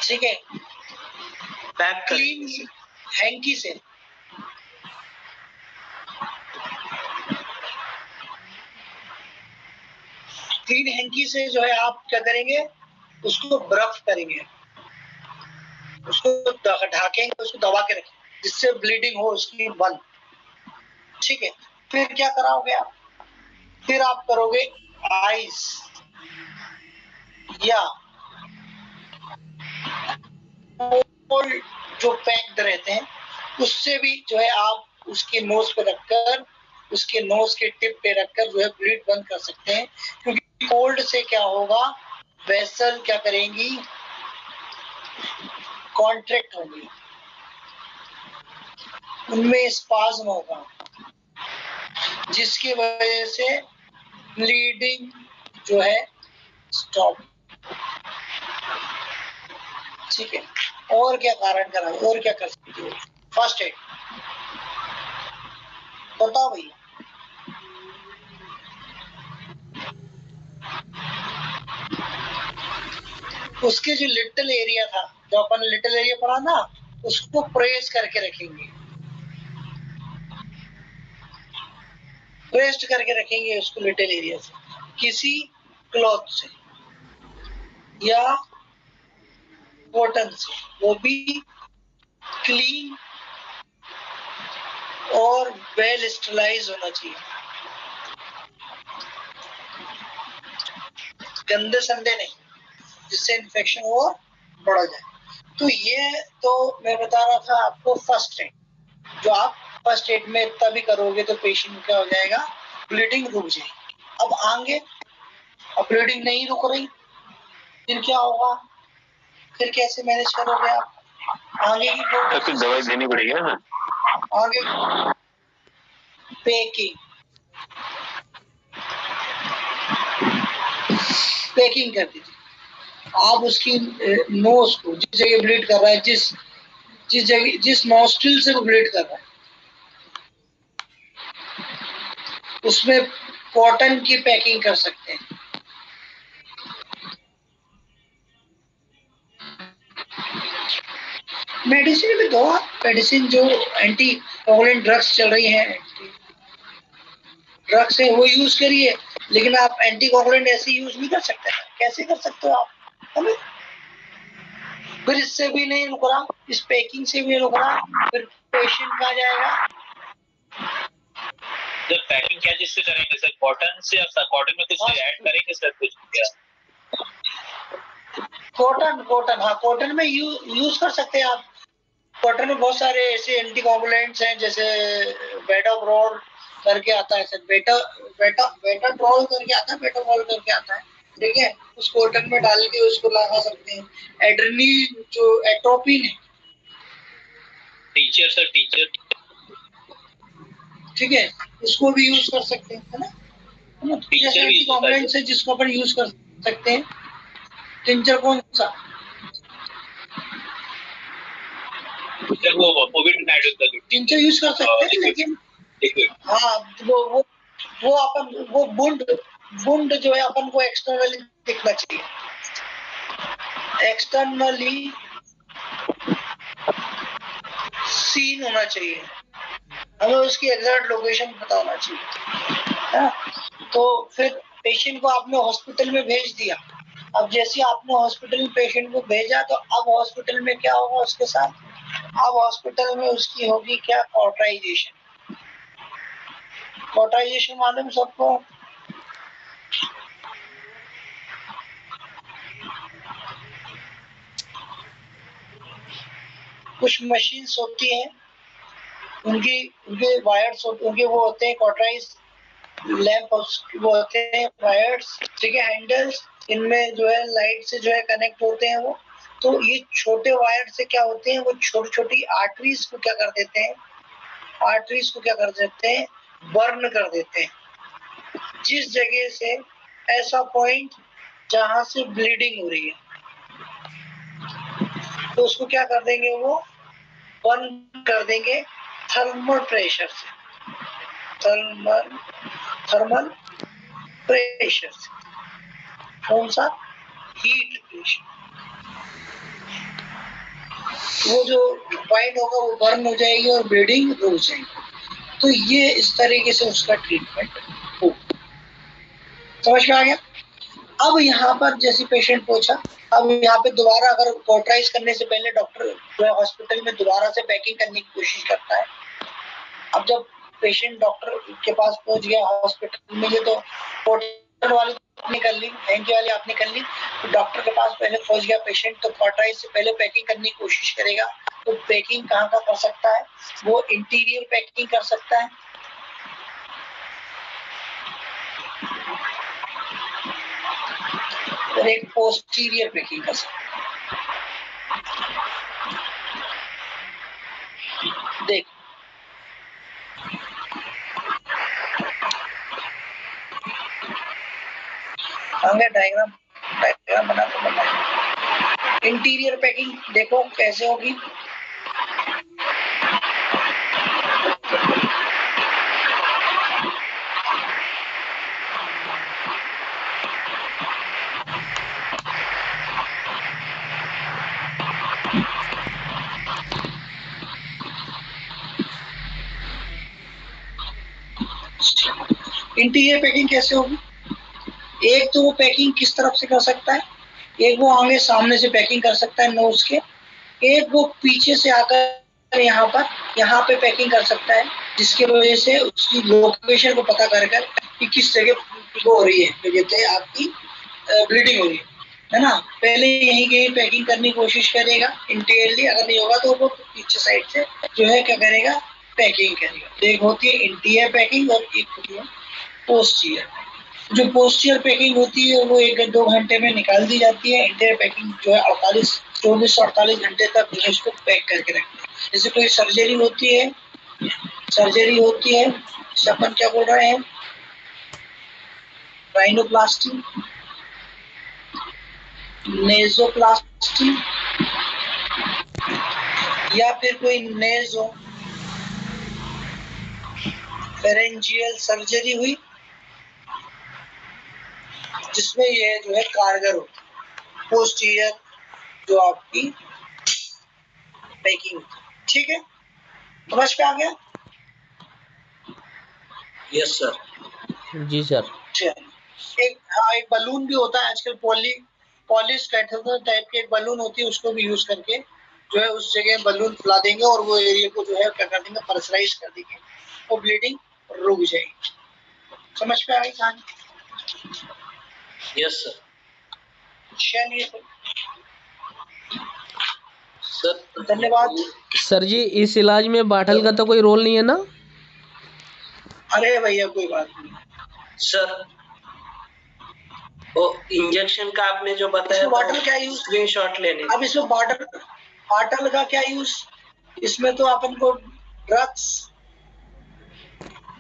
ठीक है, पैक क्लीन हैंकी से। क्लीन हैंकी से जो है आप क्या करेंगे, उसको बर्फ करेंगे, उसको ढकेंगे, उसको दबा के रखेंगे जिससे ब्लीडिंग हो उसकी बंद, ठीक है। फिर क्या कराओगे आप, फिर आप करोगे आइस या जो पैक्ड रहते हैं उससे भी जो है आप उसके नोज पे रखकर, उसके नोज के टिप पे रखकर जो है ब्लीड बंद कर सकते हैं। क्योंकि कोल्ड से क्या होगा, वेसल क्या करेंगी, कॉन्ट्रैक्ट होंगी, उनमें स्पाज्म होगा, जिसकी वजह से ब्लीडिंग जो है स्टॉप, ठीक है। और क्या कारण करा, और क्या कर सकते हो, फर्स्ट एड बताओ भैया। उसके जो लिटिल एरिया था, जो अपन लिटिल एरिया पढ़ा ना, उसको प्रेस करके रखेंगे, प्रेस्ड करके रखेंगे उसको लिटिल एरिया से, किसी क्लॉथ से या कॉटन से, वो भी क्लीन और वेल स्टरलाइज होना चाहिए, गंदे संदे नहीं, जिससे इन्फेक्शन और बढ़ जाए। तो ये तो मैं बता रहा था आपको फर्स्ट एड, जो आप फर्स्ट एड में तभी करोगे तो पेशेंट क्या हो जाएगा, ब्लीडिंग रुक जाएगी। अब आगे, अब ब्लीडिंग नहीं रुक रही, फिर क्या होगा, फिर कैसे मैनेज करोगे आप आगे की, कुछ दवाई देनी पड़ेगी ना आगे पैकिंग, पैकिंग कर दीजिए आप उसकी नोज को, जिस जगह ब्लीड कर रहा है, जिस जगह, जिस नॉस्ट्रिल से वो ब्लीड कर रहा है, उसमें कॉटन की पैकिंग कर सकते हैं। मेडिसिन भी दो, मेडिसिन जो एंटी कोगुलेंट ड्रग्स चल रही हैं, ड्रग्स है वो यूज करिए, लेकिन आप एंटी कोगुलेंट ऐसे यूज नहीं कर सकते। कैसे कर सकते हो आप, हमें फिर इससे भी नहीं रुक रहा, इस पैकिंग से भी नहीं रुक रहा, फिर पेशेंट कहाँ जाएगा। सर पैकिंग क्या चीज से करेंगे सर, कॉटन से या कॉटन में कुछ ऐड करेंगे सर, कुछ क्या? कॉटन, हाँ कॉटन में यूज कर सकते हैं आप। कॉटन में बहुत सारे ऐसे एंटीकोगुलेंट्स हैं, जैसे बेटाब्रोल करके आता है, बेटाट्रोल करके आता है, बेटाब्रोल करके आता है, ठीक है। उस कॉटन में डाल के उसको लगा सकते हैं। एड्रेनिल जो एट्रोपिन है, टीचर, ठीक है, उसको भी यूज कर सकते हैं, है ना। जैसे एंटीकोगुलेंट्स है जिसको अपन यूज कर सकते हैं। टिंचर कौन सा, वो टिंचर यूज कर सकते हैं, लेकिन हाँ वो अपन वो बुंड जो है अपन को एक्सटर्नली दिखना चाहिए, एक्सटर्नली सीन होना चाहिए, हमें उसकी एग्जैक्ट लोकेशन पता होना चाहिए, है। तो फिर पेशेंट को आपने हॉस्पिटल में भेज दिया, अब जैसे आपने हॉस्पिटल में पेशेंट को भेजा, तो अब हॉस्पिटल में क्या होगा उसके साथ, अब हॉस्पिटल में उसकी होगी क्या, कॉटराइजेशन। कॉटराइजेशन मालूम सबको, कुछ मशीन्स होती हैं, उनके वायर्स उनके वो होते हैं कॉटराइज लैंप, वो होते हैं वायर्स, ठीक है, हैंडल्स, इनमें जो है लाइट से जो है कनेक्ट होते हैं वो। तो ये छोटे वायर से क्या होते हैं, वो छोटी छोटी आर्टरीज को क्या कर देते हैं, बर्न कर देते हैं, जिस जगह से, ऐसा पॉइंट जहां से ब्लीडिंग हो रही है, तो उसको क्या कर देंगे, वो बंद कर देंगे थर्मल प्रेशर से, थर्मल प्रेशर से। कौन सा? Heat pressure. वो जो पॉइंट होगा वो बर्न हो जाएगी और ब्लीडिंग रुक जाएगी। तो ये इस तरीके से उसका ट्रीटमेंट हो। समझ में आ गया? अब यहाँ पर जैसे पेशेंट पूछा, अब यहाँ पे दोबारा अगर कॉटराइज करने से पहले डॉक्टर जो है हॉस्पिटल में दोबारा से पैकिंग करने की कोशिश करता है। अब जब पेशेंट डॉक्टर के पास पहुंच गया हॉस्पिटल में, ये तो कॉटराइज वाली आपने कर ली, हैंकी वाली आपने कर ली, तो डॉक्टर के पास पहले पहुंच गया पेशेंट, तो कॉटराइज से पहले पैकिंग करने की कोशिश करेगा। तो पैकिंग कहाँ का कर सकता है? वो इंटीरियर पैकिंग कर सकता है, और एक पोस्टीरियर पैकिंग कर सकता है। देख आगे डायग्राम बना के बताए। इंटीरियर पैकिंग देखो कैसे होगी। इंटीरियर पैकिंग कैसे होगी? एक तो वो पैकिंग किस तरफ से कर सकता है, एक वो आगे सामने से पैकिंग कर सकता है नोज के, एक वो पीछे से आकर यहाँ पे पैकिंग कर सकता है, जिसकी वजह से उसकी लोकेशन को पता कर कि किस जगह वो हो रही है, जैसे आपकी ब्लीडिंग हो रही है ना। पहले यहीं कहीं पैकिंग करने की कोशिश करेगा इंटीरियरली, अगर नहीं होगा तो वो पीछे साइड से जो है क्या करेगा, पैकिंग करेगा। एक होती है इंटीरियर पैकिंग और एक होती है पोस्टीरियर। जो पोस्टीरियर पैकिंग होती है वो 1-2 घंटे में निकाल दी जाती है। इंटीरियर पैकिंग जो है 24 से 48 घंटे तक जो इसको पैक करके रखते हैं। जैसे कोई सर्जरी होती है अपन क्या बोल रहे हैं, राइनोप्लास्टी, नेजोप्लास्टी, या फिर कोई नेजो फेरेंजियल सर्जरी हुई, जिसमें ये जो है कारगर हो। पोस्टीरियर जो आपकी पैकिंग, ठीक है, समझ में आ गया? Yes sir. जी सर। एक बलून भी होता है आजकल, पॉलिश कैथेटर टाइप के एक बलून होती है, उसको भी यूज करके जो है उस जगह बलून फुला देंगे और वो एरिया को जो है क्या कर देंगे, प्रेशराइज कर देंगे और ब्लीडिंग रुक जाएगी। समझ में आ गई कहानी? Yes sir. चलिए सर, धन्यवाद सर जी। इस इलाज में बाटल का तो कोई रोल नहीं है ना? अरे भैया कोई बात नहीं सर। वो इंजेक्शन का आपने जो बताया, बॉटल क्या यूज, स्क्रीनशॉट लेने। अब इसमें बॉटल का क्या यूज? इसमें तो अपन को ड्रग्स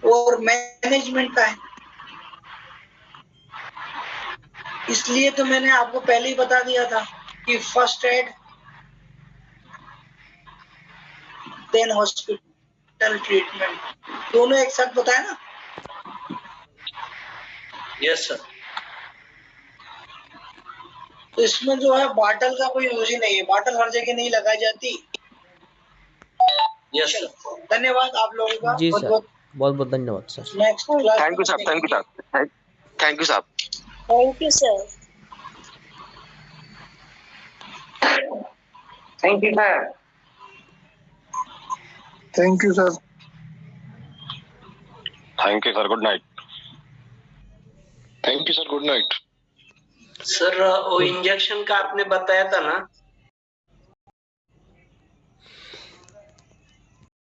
और मैनेजमेंट का है, इसलिए तो मैंने आपको पहले ही बता दिया था कि first aid then hospital treatment, दोनों एक साथ बताया ना? Yes sir. तो इसमें जो है बॉटल का कोई यूज ही नहीं है, बॉटल हर जगह नहीं लगाई जाती। Yes sir. धन्यवाद आप लोगों का। जी सर, बहुत बहुत धन्यवाद sir. Next class. Thank you साहब, थैंक यू साहब, थैंक यू साहब, thank you sir. Thank you sir. Thank you sir, thank you sir, good night. Thank you sir, good night. Sir वो इंजेक्शन का आपने बताया था ना,